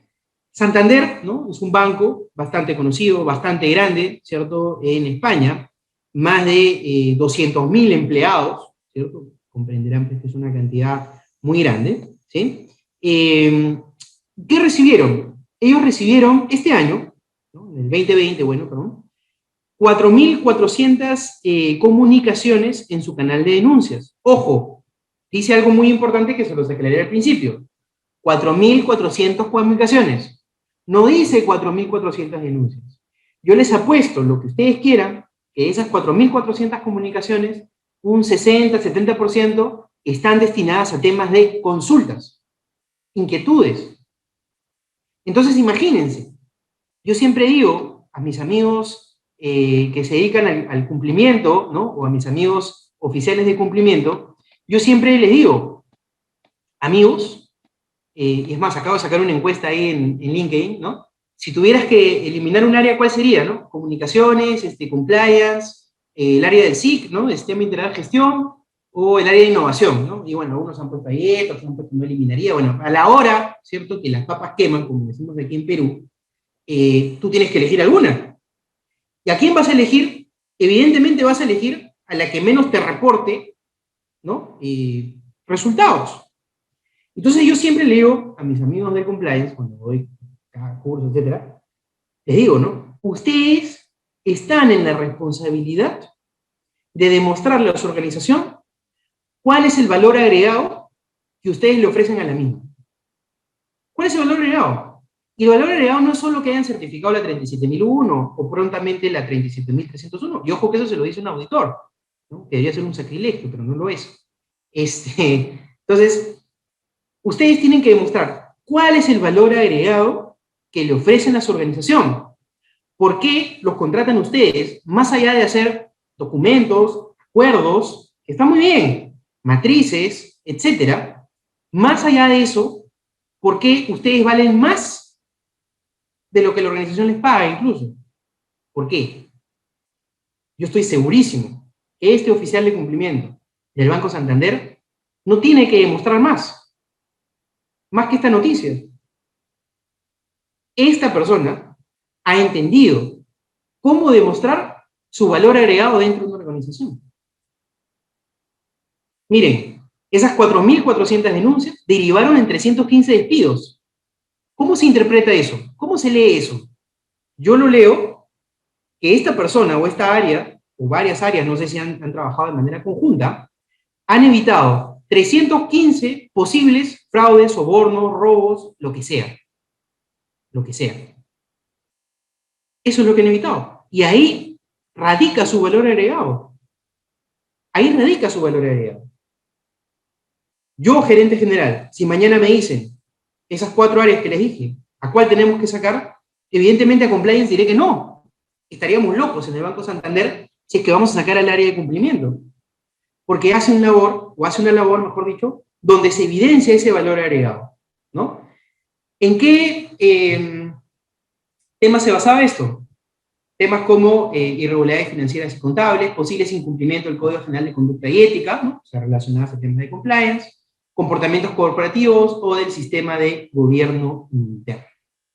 S2: Santander, ¿no?, es un banco bastante conocido, bastante grande, ¿cierto?, en España, más de 200.000 empleados, ¿cierto? Comprenderán que es una cantidad muy grande, ¿sí? ¿Qué recibieron? Ellos recibieron este año, ¿no?, en el 2020, bueno, perdón, 4.400 comunicaciones en su canal de denuncias. Ojo, dice algo muy importante que se los aclaré al principio. 4.400 comunicaciones. No dice 4.400 denuncias. Yo les apuesto lo que ustedes quieran, que esas 4.400 comunicaciones, un 60-70% están destinadas a temas de consultas, inquietudes. Entonces, imagínense, yo siempre digo a mis amigos que se dedican al cumplimiento, ¿no?, o a mis amigos oficiales de cumplimiento, yo siempre les digo, amigos, y es más, acabo de sacar una encuesta ahí en LinkedIn, ¿no? Si tuvieras que eliminar un área, ¿cuál sería, no? Comunicaciones, compliance, el área del SIC, ¿no? El sistema integral de gestión, o el área de innovación, ¿no? Y bueno, algunos han puesto ahí esto, otros han puesto no eliminaría. Bueno, a la hora, ¿cierto? Que las papas queman, como decimos aquí en Perú, tú tienes que elegir alguna. ¿Y a quién vas a elegir? Evidentemente vas a elegir a la que menos te reporte, ¿no? Resultados. Entonces yo siempre le digo a mis amigos de compliance, cuando doy cada curso, etcétera, les digo, ¿no? Ustedes están en la responsabilidad de demostrarle a su organización cuál es el valor agregado que ustedes le ofrecen a la misma. ¿Cuál es el valor agregado? Y el valor agregado no es solo que hayan certificado la 37001 o prontamente la 37301. Y ojo que eso se lo dice un auditor, ¿no? Que debería ser un sacrilegio, pero no lo es. Entonces, ustedes tienen que demostrar cuál es el valor agregado que le ofrecen a su organización. ¿Por qué los contratan ustedes? Más allá de hacer documentos, acuerdos, que están muy bien, matrices, etcétera. Más allá de eso, ¿por qué ustedes valen más de lo que la organización les paga incluso? ¿Por qué? Yo estoy segurísimo que este oficial de cumplimiento del Banco Santander no tiene que demostrar más que esta noticia. Esta persona ha entendido cómo demostrar su valor agregado dentro de una organización. Miren, esas 4.400 denuncias derivaron en 315 despidos. ¿Cómo se interpreta eso? ¿Cómo se lee eso? Yo lo leo que esta persona o esta área, o varias áreas, no sé si han trabajado de manera conjunta, han evitado 315 posibles fraudes, sobornos, robos, lo que sea. Lo que sea. Eso es lo que han evitado. Y ahí radica su valor agregado. Ahí radica su valor agregado. Yo, gerente general, si mañana me dicen esas 4 áreas que les dije, ¿a cuál tenemos que sacar? Evidentemente a compliance diré que no. Estaríamos locos en el Banco Santander si es que vamos a sacar al área de cumplimiento. Porque hace una labor, mejor dicho, donde se evidencia ese valor agregado, ¿no? ¿En qué temas se basaba esto? Temas como irregularidades financieras y contables, posibles incumplimientos del Código General de Conducta y Ética, ¿no? O sea, relacionadas a temas de compliance, comportamientos corporativos o del sistema de gobierno interno,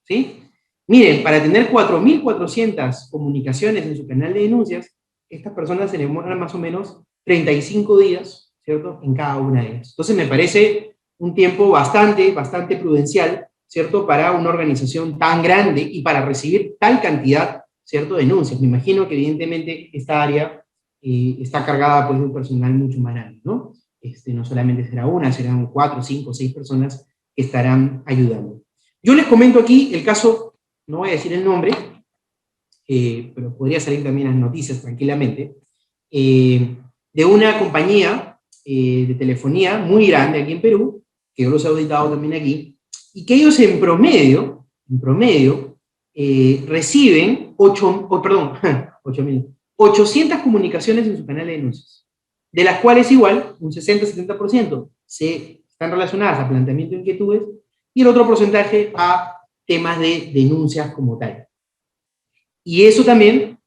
S2: ¿sí? Miren, para tener 4.400 comunicaciones en su canal de denuncias, estas personas se demoran más o menos 35 días, ¿cierto?, en cada una de ellas. Entonces me parece un tiempo bastante prudencial, ¿cierto?, para una organización tan grande y para recibir tal cantidad, ¿cierto?, de denuncias. Me imagino que evidentemente esta área está cargada pues, de un personal mucho más grande, ¿no? No solamente será una, serán 4, 5, 6 personas que estarán ayudando. Yo les comento aquí el caso, no voy a decir el nombre, pero podría salir también en las noticias tranquilamente, de una compañía de telefonía muy grande aquí en Perú, que yo los he auditado también aquí, y que ellos en promedio reciben 800 comunicaciones en su canal de denuncias, de las cuales igual un 60-70% están relacionadas a planteamiento de inquietudes y el otro porcentaje a temas de denuncias como tal. Y eso también,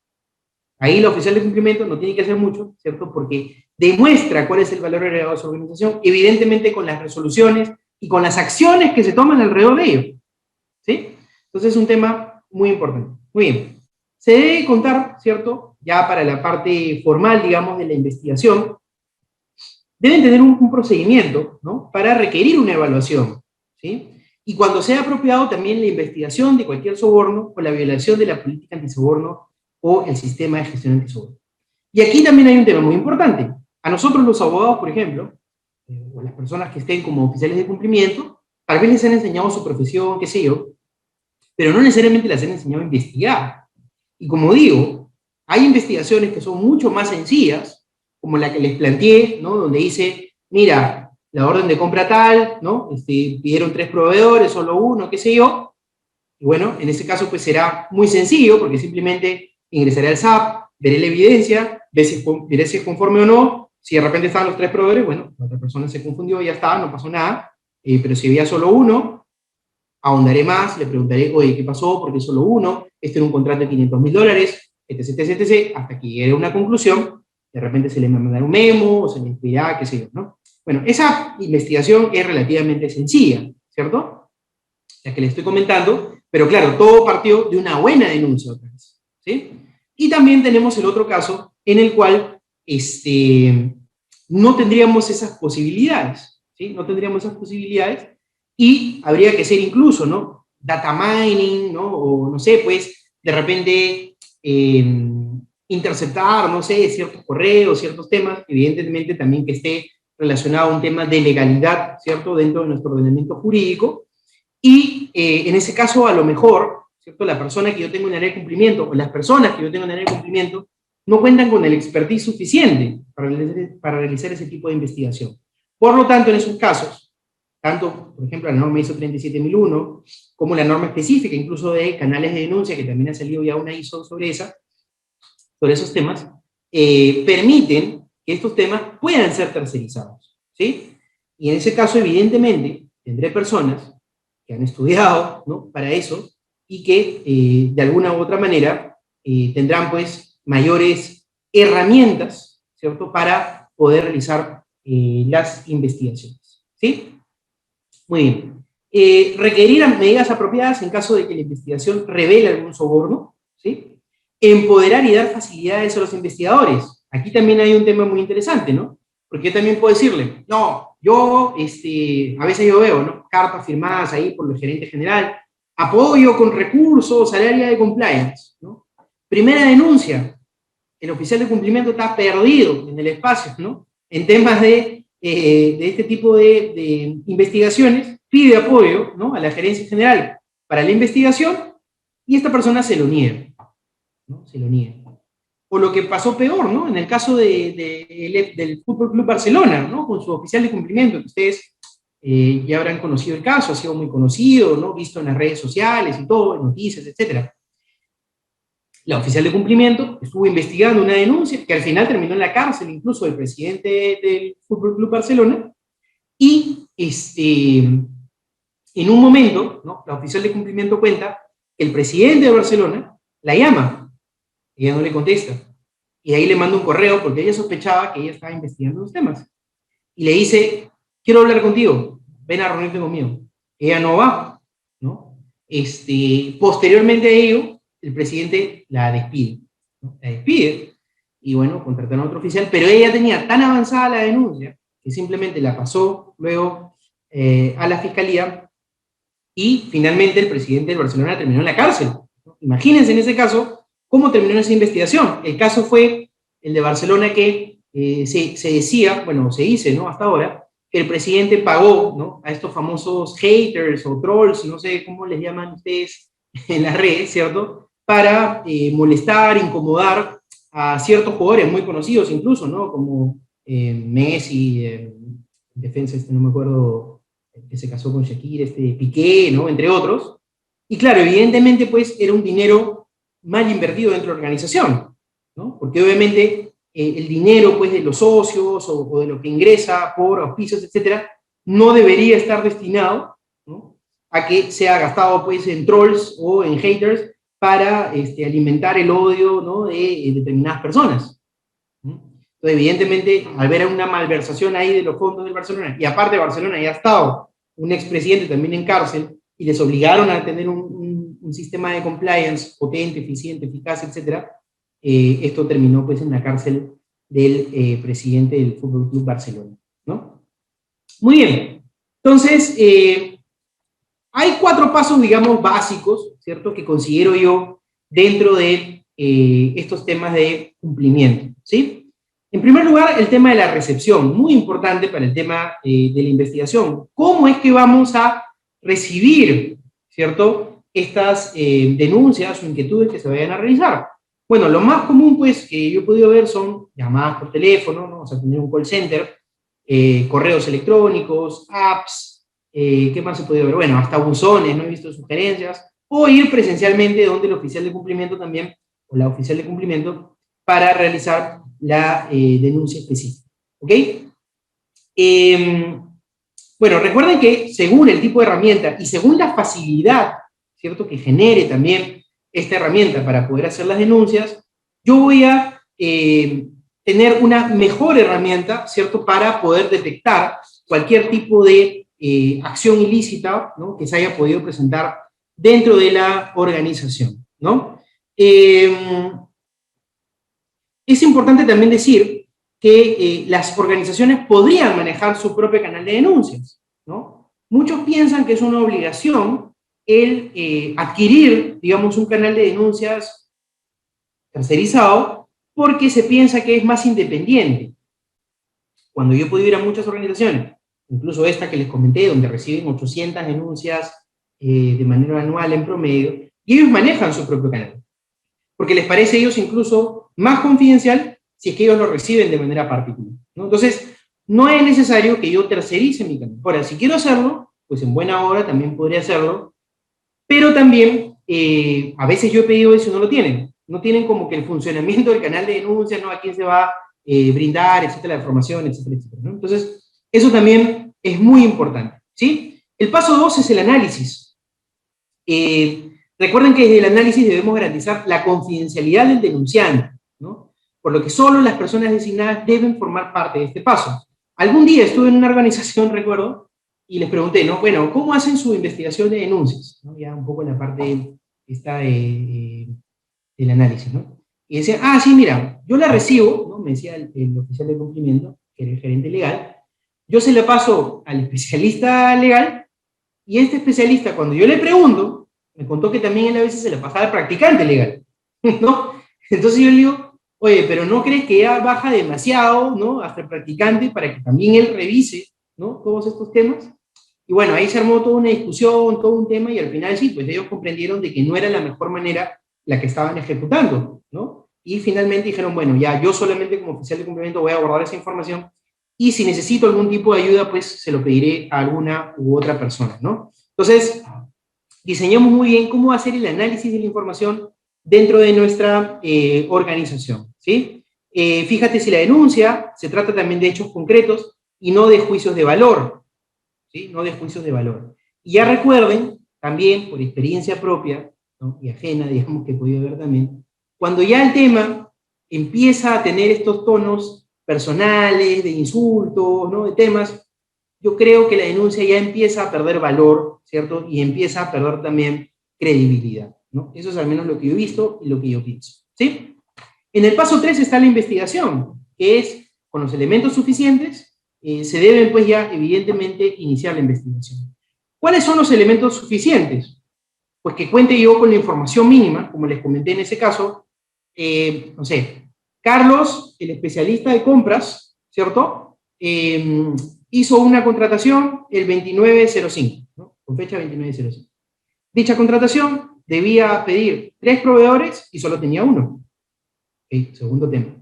S2: ahí la oficial de cumplimiento no tiene que hacer mucho, ¿cierto? Porque demuestra cuál es el valor agregado de su organización, evidentemente con las resoluciones y con las acciones que se toman alrededor de ello, ¿sí? Entonces es un tema muy importante. Muy bien. Se debe contar, ¿cierto? Ya para la parte formal, digamos, de la investigación, deben tener un procedimiento, ¿no?, para requerir una evaluación, ¿sí? Y cuando sea apropiado también la investigación de cualquier soborno o la violación de la política antisoborno o el sistema de gestión antisoborno. Y aquí también hay un tema muy importante. A nosotros los abogados, por ejemplo, o las personas que estén como oficiales de cumplimiento, tal vez les han enseñado su profesión, qué sé yo, pero no necesariamente les han enseñado a investigar. Y como digo, hay investigaciones que son mucho más sencillas, como la que les planteé, ¿no?, donde dice, mira, la orden de compra tal, ¿no?, pidieron 3 proveedores, solo uno, qué sé yo, y bueno, en ese caso pues será muy sencillo, porque simplemente ingresaré al SAP, veré la evidencia, veré si es conforme o no, si de repente estaban los 3 proveedores, bueno, la otra persona se confundió, ya está, no pasó nada, pero si había solo uno, ahondaré más, le preguntaré, oye, ¿qué pasó? ¿Por qué solo uno? Este era un contrato de $500,000, etc, etc, etc, hasta que llegue a una conclusión. De repente se le va a mandar un memo, o se le pedirá, qué sé yo, ¿no? Bueno, esa investigación es relativamente sencilla, ¿cierto? La que le estoy comentando, pero claro, todo partió de una buena denuncia otra vez, ¿sí? Y también tenemos el otro caso en el cual no tendríamos esas posibilidades, ¿sí? No tendríamos esas posibilidades y habría que hacer incluso, ¿no? Data mining, ¿no? O no sé, pues, de repente interceptar, no sé, ciertos correos, ciertos temas, evidentemente también que esté relacionado a un tema de legalidad, ¿cierto? Dentro de nuestro ordenamiento jurídico. Y en ese caso, a lo mejor, ¿cierto? La persona que yo tengo en área de cumplimiento, o las personas que yo tengo en área de cumplimiento, no cuentan con el expertise suficiente para realizar ese tipo de investigación. Por lo tanto, en esos casos, tanto, por ejemplo, la norma ISO 37001, como la norma específica, incluso de canales de denuncia, que también ha salido ya una ISO sobre esos temas, permiten que estos temas puedan ser tercerizados, ¿sí? Y en ese caso, evidentemente, tendré personas que han estudiado, ¿no? Para eso, y que de alguna u otra manera tendrán pues mayores herramientas, ¿cierto? Para poder realizar las investigaciones, ¿sí? Muy bien. Requerir medidas apropiadas en caso de que la investigación revele algún soborno, ¿sí? Empoderar y dar facilidades a los investigadores. Aquí también hay un tema muy interesante, ¿no? Porque yo también puedo decirle, no, yo, a veces yo veo, ¿no? Cartas firmadas ahí por el gerente general, apoyo con recursos al área de compliance, ¿no? Primera denuncia, el oficial de cumplimiento está perdido en el espacio, ¿no? En temas de este tipo de investigaciones, pide apoyo, ¿no? A la gerencia general para la investigación y esta persona se lo niega, ¿no? Se lo niega. O lo que pasó peor, ¿no? En el caso del Fútbol Club Barcelona, ¿no? Con su oficial de cumplimiento, que ustedes ya habrán conocido el caso, ha sido muy conocido, ¿no? Visto en las redes sociales y todo, en noticias, etcétera. La oficial de cumplimiento estuvo investigando una denuncia que al final terminó en la cárcel, incluso del presidente del Fútbol Club Barcelona, y en un momento, ¿no? La oficial de cumplimiento cuenta que el presidente de Barcelona la llama, y ella no le contesta, y ahí le manda un correo porque ella sospechaba que ella estaba investigando los temas, y le dice, quiero hablar contigo, ven a reunirte conmigo. Ella no va, ¿no? Posteriormente a ello, el presidente la despide, ¿no? La despide, y bueno, contrataron a otro oficial, pero ella tenía tan avanzada la denuncia que simplemente la pasó luego a la fiscalía y finalmente el presidente de Barcelona terminó en la cárcel, ¿no? Imagínense en ese caso cómo terminó esa investigación. El caso fue el de Barcelona que se decía, bueno, se dice, ¿no? Hasta ahora, que el presidente pagó, ¿no? A estos famosos haters o trolls, no sé cómo les llaman ustedes en las redes, ¿cierto? Para molestar, incomodar a ciertos jugadores muy conocidos incluso, ¿no? Como Messi, defensa, no me acuerdo, que se casó con Shakira, Piqué, ¿no? Entre otros. Y claro, evidentemente, pues, era un dinero mal invertido dentro de la organización, ¿no? Porque obviamente el dinero, pues, de los socios o de lo que ingresa por auspicios, etcétera, no debería estar destinado, ¿no? A que sea gastado, pues, en trolls o en haters para alimentar el odio, ¿no? De determinadas personas, ¿no? Entonces, evidentemente, al ver una malversación ahí de los fondos del Barcelona, y aparte Barcelona ya ha estado un expresidente también en cárcel, y les obligaron a tener un sistema de compliance potente, eficiente, eficaz, etc., esto terminó pues en la cárcel del presidente del Fútbol Club Barcelona, ¿no? Muy bien. Entonces, hay 4 pasos, digamos, básicos, ¿cierto?, que considero yo dentro de estos temas de cumplimiento, ¿sí? En primer lugar, el tema de la recepción, muy importante para el tema de la investigación. ¿Cómo es que vamos a recibir, ¿cierto?, estas denuncias o inquietudes que se vayan a realizar? Bueno, lo más común, pues, que yo he podido ver son llamadas por teléfono, ¿no? O sea, tener un call center, correos electrónicos, apps, ¿qué más se puede ver? Bueno, hasta buzones, no he visto sugerencias, o ir presencialmente donde el oficial de cumplimiento también, o la oficial de cumplimiento, para realizar la denuncia específica, ¿ok? Bueno, recuerden que según el tipo de herramienta y según la facilidad, ¿cierto?, que genere también esta herramienta para poder hacer las denuncias, yo voy a tener una mejor herramienta, ¿cierto?, para poder detectar cualquier tipo de acción ilícita, ¿no?, que se haya podido presentar dentro de la organización, ¿no? Es importante también decir que las organizaciones podrían manejar su propio canal de denuncias, ¿no? Muchos piensan que es una obligación el adquirir, digamos, un canal de denuncias tercerizado porque se piensa que es más independiente. Cuando yo he podido ir a muchas organizaciones, incluso esta que les comenté, donde reciben 800 denuncias de manera anual en promedio, y ellos manejan su propio canal, porque les parece a ellos incluso más confidencial si es que ellos lo reciben de manera particular, ¿no? Entonces, no es necesario que yo tercerice mi canal. Ahora, si quiero hacerlo, pues en buena hora también podría hacerlo, pero también a veces yo he pedido eso y no lo tienen. No tienen como que el funcionamiento del canal de denuncia, ¿no? A quién se va a brindar, etcétera, la información, etcétera, etcétera, ¿no? Entonces, eso también es muy importante, ¿sí? El paso 2 es el análisis. Recuerden que desde el análisis debemos garantizar la confidencialidad del denunciante, ¿no? Por lo que solo las personas designadas deben formar parte de este paso. Algún día estuve en una organización, recuerdo, y les pregunté, ¿no? Bueno, ¿cómo hacen su investigación de denuncias? ¿No? Ya un poco en la parte esta del análisis, ¿no? Y decía, ah, sí, mira, yo la recibo, ¿no? Me decía el oficial de cumplimiento, que era el gerente legal, yo se la paso al especialista legal, y este especialista, cuando yo le pregunto, me contó que también él a veces se la pasaba al practicante legal, ¿no? Entonces yo le digo, oye, pero ¿no crees que ya baja demasiado, ¿no?, hasta el practicante para que también él revise, ¿no?, todos estos temas? Y bueno, ahí se armó toda una discusión, todo un tema, y al final sí, pues ellos comprendieron de que no era la mejor manera la que estaban ejecutando, ¿no? Y finalmente dijeron, bueno, ya yo solamente como oficial de cumplimiento voy a guardar esa información, y si necesito algún tipo de ayuda, pues se lo pediré a alguna u otra persona, ¿no? Entonces, diseñamos muy bien cómo hacer el análisis de la información dentro de nuestra organización, ¿sí? Fíjate si la denuncia se trata también de hechos concretos y no de juicios de valor, ¿sí? No de juicios de valor. Y ya recuerden, también por experiencia propia, ¿no?, y ajena, digamos, que he podido ver también, cuando ya el tema empieza a tener estos tonos personales, de insultos, ¿no?, de temas, yo creo que la denuncia ya empieza a perder valor, ¿cierto? Y empieza a perder también credibilidad, ¿no? Eso es al menos lo que yo he visto y lo que yo pienso, ¿sí? En el paso 3 está la investigación, que es, con los elementos suficientes, se deben pues ya evidentemente iniciar la investigación. ¿Cuáles son los elementos suficientes? Pues que cuente yo con la información mínima, como les comenté en ese caso, no sé, Carlos, el especialista de compras, ¿cierto?, hizo una contratación el 29/05, ¿no?, con fecha 29/05. Dicha contratación debía pedir 3 proveedores y solo tenía uno. Okay, segundo tema.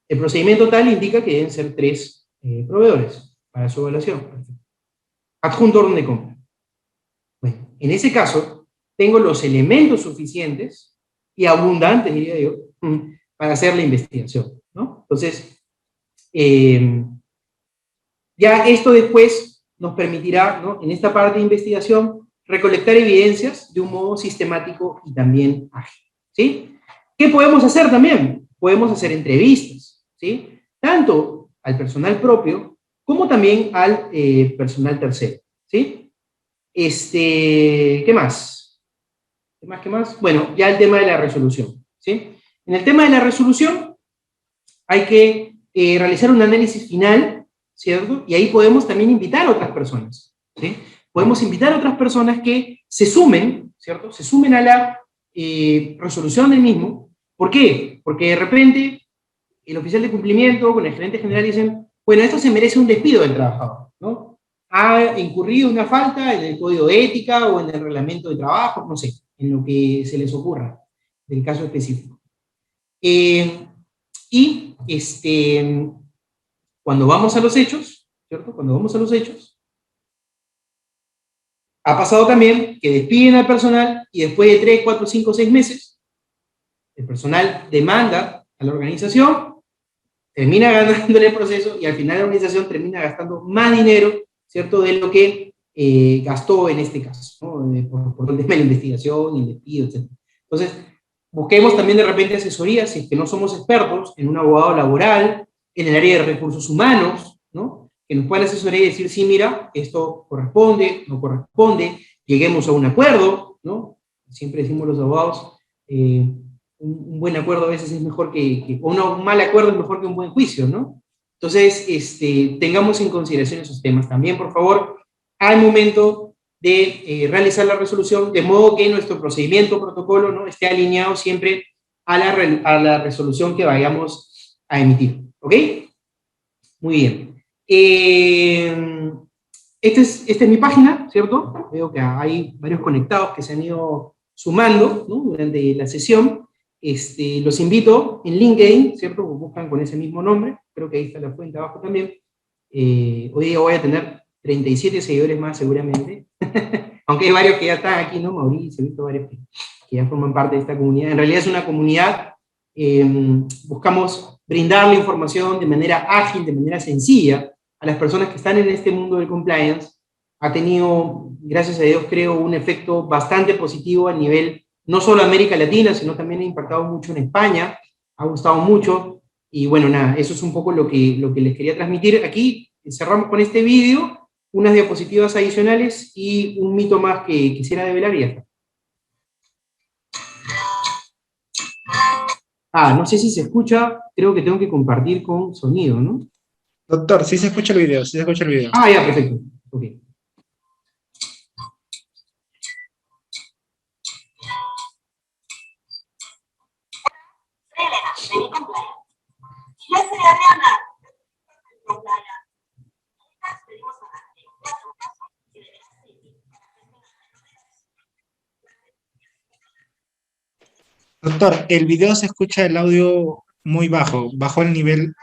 S2: El procedimiento tal indica que deben ser 3 proveedores para su evaluación. Adjunto orden de compra. Bueno, en ese caso, tengo los elementos suficientes y abundantes, diría yo, para hacer la investigación, ¿no? Entonces, ya esto después nos permitirá, ¿no?, en esta parte de investigación, recolectar evidencias de un modo sistemático y también ágil, ¿sí? ¿Qué podemos hacer también? Podemos hacer entrevistas, ¿sí?, tanto al personal propio como también al personal tercero, ¿sí? ¿Qué más? ¿Qué más? Bueno, ya el tema de la resolución, ¿sí? En el tema de la resolución hay que realizar un análisis final, ¿cierto? Y ahí podemos también invitar a otras personas, ¿sí? Podemos invitar a otras personas que se sumen, ¿cierto? Se sumen a la resolución del mismo. ¿Por qué? Porque de repente el oficial de cumplimiento con el gerente general dicen, bueno, esto se merece un despido del trabajador, ¿no? Ha incurrido una falta en el código de ética o en el reglamento de trabajo, no sé, en lo que se les ocurra del caso específico. Cuando vamos a los hechos, ¿cierto? Cuando vamos a los hechos, ha pasado también que despiden al personal y después de 3, 4, 5, 6 meses, el personal demanda a la organización, termina ganando en el proceso y al final la organización termina gastando más dinero ¿cierto?, de lo que gastó en este caso, ¿no? Por el tema de la investigación, el despido, etc. Entonces, busquemos también de repente asesoría, si es que no somos expertos, en un abogado laboral, en el área de recursos humanos, ¿no?, que nos puedan asesorar y decir, sí, mira, esto corresponde, no corresponde, lleguemos a un acuerdo, ¿no? Siempre decimos los abogados, un buen acuerdo a veces es mejor un mal acuerdo es mejor que un buen juicio, ¿no? Entonces, tengamos en consideración esos temas. También, por favor, al momento de realizar la resolución, de modo que nuestro procedimiento, protocolo, ¿no?, esté alineado siempre a la resolución que vayamos a emitir. ¿Ok? Muy bien. Esta es mi página, ¿cierto? Veo que hay varios conectados que se han ido sumando, ¿no?, durante la sesión. Los invito en LinkedIn, ¿cierto? Buscan con ese mismo nombre, creo que ahí está la fuente abajo también. Hoy día voy a tener 37 seguidores más seguramente, aunque hay varios que ya están aquí, ¿no? Mauricio, he visto varios que ya forman parte de esta comunidad. En realidad es una comunidad, buscamos brindar la información de manera ágil, de manera sencilla, a las personas que están en este mundo del compliance. Ha tenido, gracias a Dios, creo, un efecto bastante positivo a nivel, no solo América Latina, sino también ha impactado mucho en España, ha gustado mucho, y bueno, nada, eso es un poco lo que les quería transmitir. Aquí cerramos con este vídeo, unas diapositivas adicionales y un mito más que quisiera develar y ya está. No sé si se escucha, creo que tengo que compartir con sonido, ¿no?
S1: Doctor, sí se escucha el video, sí se escucha el video.
S2: Ya, perfecto. Ok. Yo soy Adriana.
S1: Doctor, el video se escucha el audio muy bajo, bajo el nivel.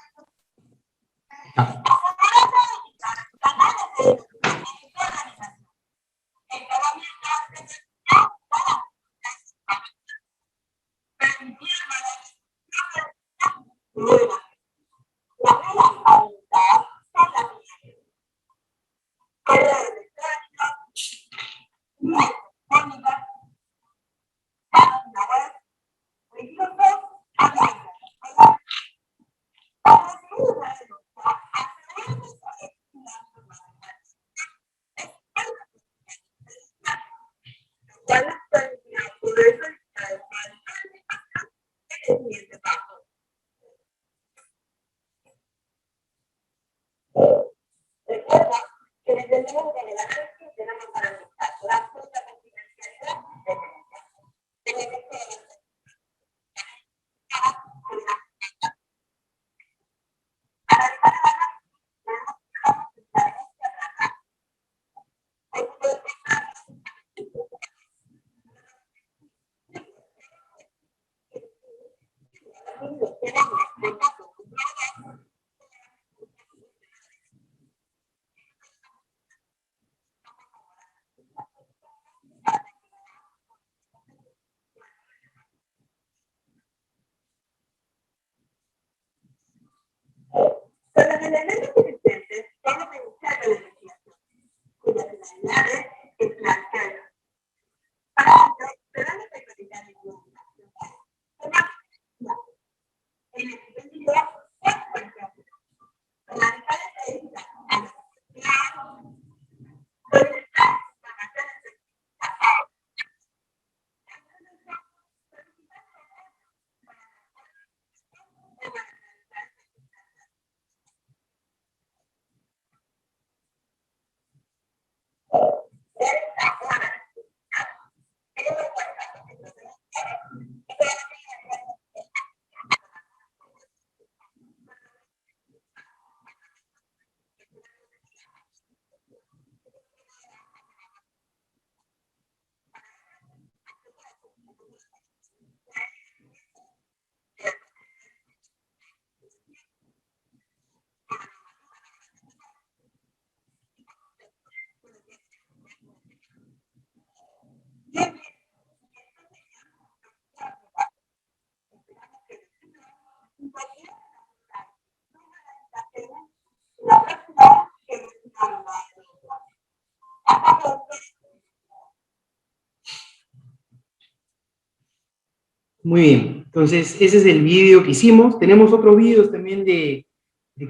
S2: Muy bien, entonces ese es el vídeo que hicimos. Tenemos otros vídeos también de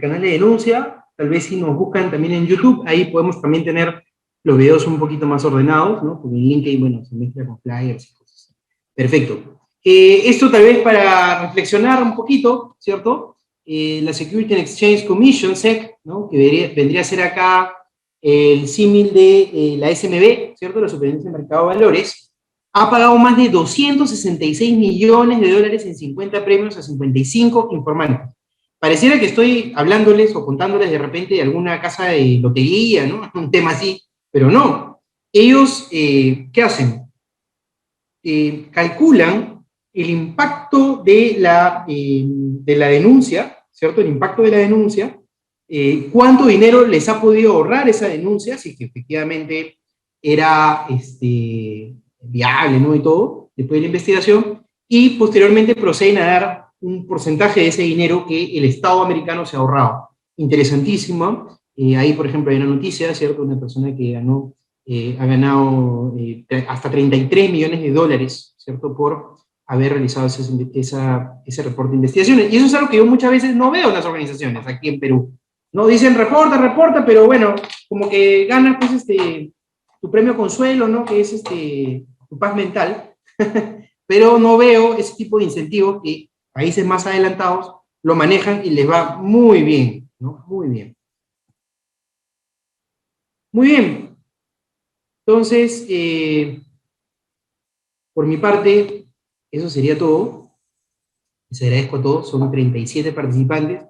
S2: canal de denuncia. Tal vez si nos buscan también en YouTube, ahí podemos también tener los videos un poquito más ordenados, ¿no? Porque en LinkedIn, bueno, se mezcla con flyers y cosas. Perfecto. Esto tal vez para reflexionar un poquito, ¿cierto? La Security and Exchange Commission, SEC, ¿no? Que vendría a ser acá el símil de la SMB, ¿cierto? La Superintendencia de Mercado de Valores, ha pagado más de 266 millones de dólares en 50 premios a 55 informantes. Pareciera que estoy hablándoles o contándoles de repente de alguna casa de lotería, ¿no? Un tema así, pero no. Ellos, ¿qué hacen? Calculan el impacto de la denuncia, ¿cierto? El impacto de la denuncia, cuánto dinero les ha podido ahorrar esa denuncia, si que efectivamente era viable, ¿no? Y todo, después de la investigación, y posteriormente proceden a dar un porcentaje de ese dinero que el Estado americano se ha ahorrado. Interesantísimo. Ahí, por ejemplo, hay una noticia, ¿cierto? Una persona que ha ganado hasta 33 millones de dólares, ¿cierto? Por haber realizado ese reporte de investigaciones. Y eso es algo que yo muchas veces no veo en las organizaciones aquí en Perú. No dicen reporta, reporta, pero bueno, como que ganas pues tu premio consuelo, ¿no? Que es tu paz mental, pero no veo ese tipo de incentivos que países más adelantados lo manejan y les va muy bien, ¿no? Muy bien. Muy bien. Entonces, por mi parte, eso sería todo. Les agradezco a todos, son 37 participantes.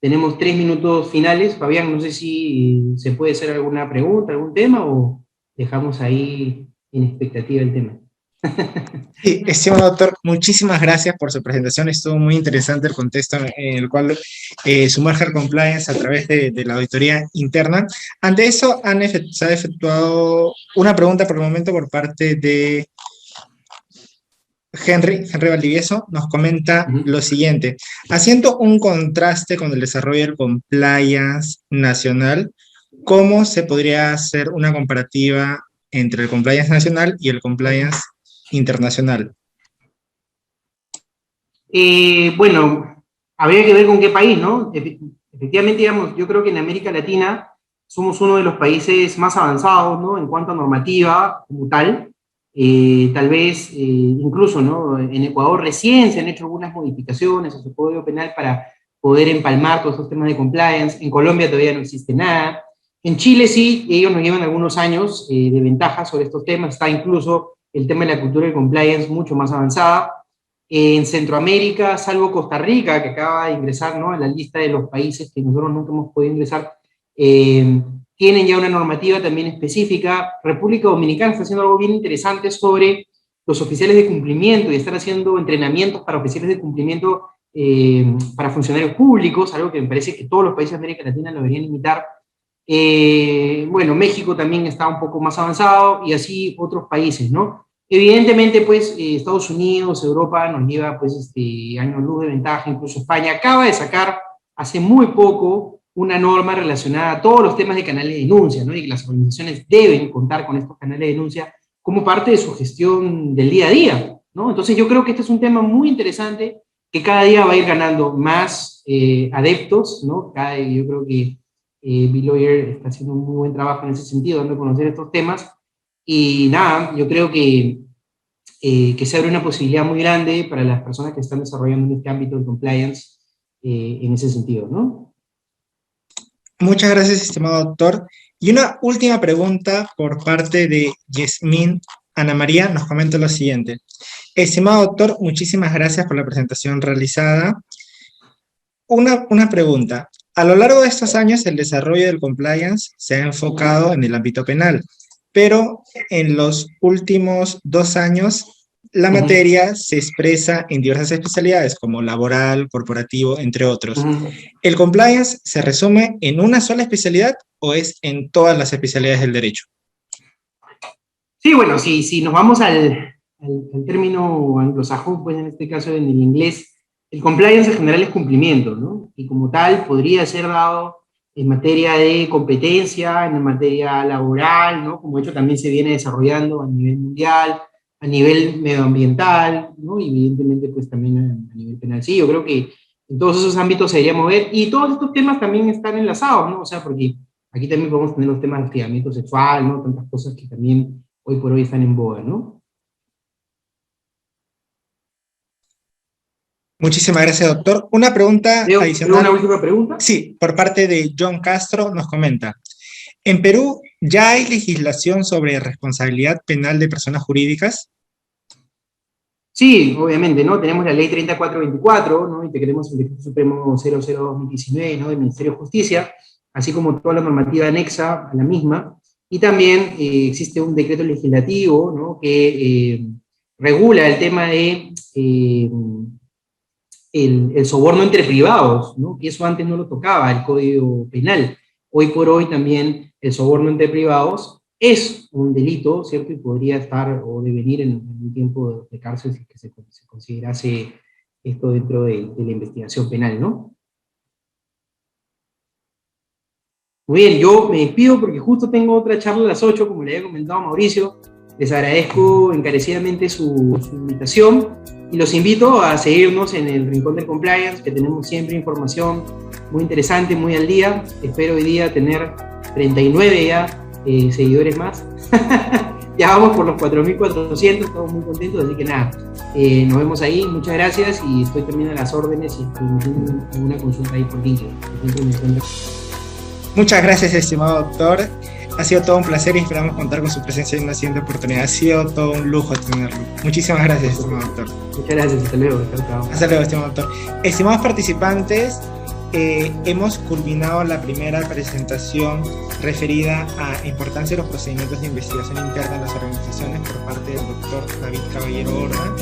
S2: Tenemos 3 minutos finales. Fabián, no sé si se puede hacer alguna pregunta, algún tema, o dejamos ahí en expectativa el tema.
S1: Sí, estimado doctor, muchísimas gracias por su presentación. Estuvo muy interesante el contexto en el cual su merger compliance a través de la auditoría interna. Ante eso, se ha efectuado una pregunta por el momento por parte de Henry Valdivieso. Nos comenta lo siguiente: haciendo un contraste con el desarrollo del compliance nacional, ¿cómo se podría hacer una comparativa entre el compliance nacional y el compliance internacional?
S2: Bueno, habría que ver con qué país, ¿no? Efectivamente, digamos, yo creo que en América Latina somos uno de los países más avanzados, ¿no? En cuanto a normativa como tal. Tal vez, incluso, ¿no? En Ecuador recién se han hecho algunas modificaciones a su Código Penal para poder empalmar todos estos temas de compliance. En Colombia todavía no existe nada. En Chile sí, ellos nos llevan algunos años de ventaja sobre estos temas. Está incluso el tema de la cultura de compliance mucho más avanzada. En Centroamérica, salvo Costa Rica, que acaba de ingresar, ¿no?, en la lista de los países que nosotros nunca hemos podido ingresar, tienen ya una normativa también específica. República Dominicana está haciendo algo bien interesante sobre los oficiales de cumplimiento y están haciendo entrenamientos para oficiales de cumplimiento para funcionarios públicos, algo que me parece que todos los países de América Latina lo deberían imitar. Bueno, México también está un poco más avanzado y así otros países, ¿no? Evidentemente, pues, Estados Unidos, Europa nos lleva, pues, años luz de ventaja. Incluso España acaba de sacar hace muy poco una norma relacionada a todos los temas de canales de denuncia, ¿no? Y que las organizaciones deben contar con estos canales de denuncia como parte de su gestión del día a día, ¿no? Entonces yo creo que este es un tema muy interesante que cada día va a ir ganando más adeptos, ¿no? Yo creo que B-Lawyer está haciendo un muy buen trabajo en ese sentido, dando a conocer estos temas. Y nada, yo creo que se abre una posibilidad muy grande para las personas que están desarrollando en este ámbito de compliance en ese sentido, ¿no?
S1: Muchas gracias, estimado doctor. Y una última pregunta por parte de Yasmín Ana María. Nos comenta lo siguiente: estimado doctor, muchísimas gracias por la presentación realizada. Una pregunta. A lo largo de estos años, el desarrollo del compliance se ha enfocado en el ámbito penal, pero en los últimos 2 años la materia se expresa en diversas especialidades como laboral, corporativo, entre otros. ¿El compliance se resume en una sola especialidad o es en todas las especialidades del derecho?
S2: Sí, bueno, si nos vamos al término anglosajón, pues en este caso en el inglés, el compliance en general es cumplimiento, ¿no? Y como tal podría ser dado en materia de competencia, en materia laboral, ¿no? Como de hecho también se viene desarrollando a nivel mundial, a nivel medioambiental, ¿no? Y evidentemente pues también a nivel penal. Sí, yo creo que en todos esos ámbitos se debería mover, y todos estos temas también están enlazados, ¿no? O sea, porque aquí también podemos tener los temas de hostigamiento sexual, ¿no? Tantas cosas que también hoy por hoy están en boga, ¿no?
S1: Muchísimas gracias, doctor. Una pregunta
S2: Leo,
S1: adicional.
S2: ¿una última pregunta?
S1: Sí, por parte de John Castro nos comenta. ¿En Perú ya hay legislación sobre responsabilidad penal de personas jurídicas?
S2: Sí, obviamente, ¿no? Tenemos la ley 3424, ¿no? Y tenemos el Decreto Supremo 00-2019, ¿no? Del Ministerio de Justicia, así como toda la normativa anexa a la misma. Y también existe un decreto legislativo, ¿no? Que regula el tema de el soborno entre privados, ¿no? Que eso antes no lo tocaba el Código Penal. Hoy por hoy también el soborno entre privados es un delito, ¿cierto? Y podría estar o devenir en un tiempo de cárcel si que se considerase esto dentro de la investigación penal, ¿no? Muy bien, yo me despido porque justo tengo otra charla a las 8, como le había comentado a Mauricio. Les agradezco encarecidamente su invitación y los invito a seguirnos en el Rincón del Compliance, que tenemos siempre información muy interesante, muy al día. Espero hoy día tener 39 ya seguidores más. Ya vamos por los 4.400, estamos muy contentos, así que nada, nos vemos ahí, muchas gracias, y estoy también a las órdenes si tienen alguna consulta ahí por LinkedIn.
S1: Muchas gracias, estimado doctor. Ha sido todo un placer y esperamos contar con su presencia en una siguiente oportunidad. Ha sido todo un lujo tenerlo. Muchísimas gracias, estimado doctor.
S2: Muchas gracias, hasta luego.
S1: Hasta luego, estimado doctor. Estimados participantes, hemos culminado la primera presentación referida a importancia de los procedimientos de investigación interna en las organizaciones por parte del doctor David Caballero Horna.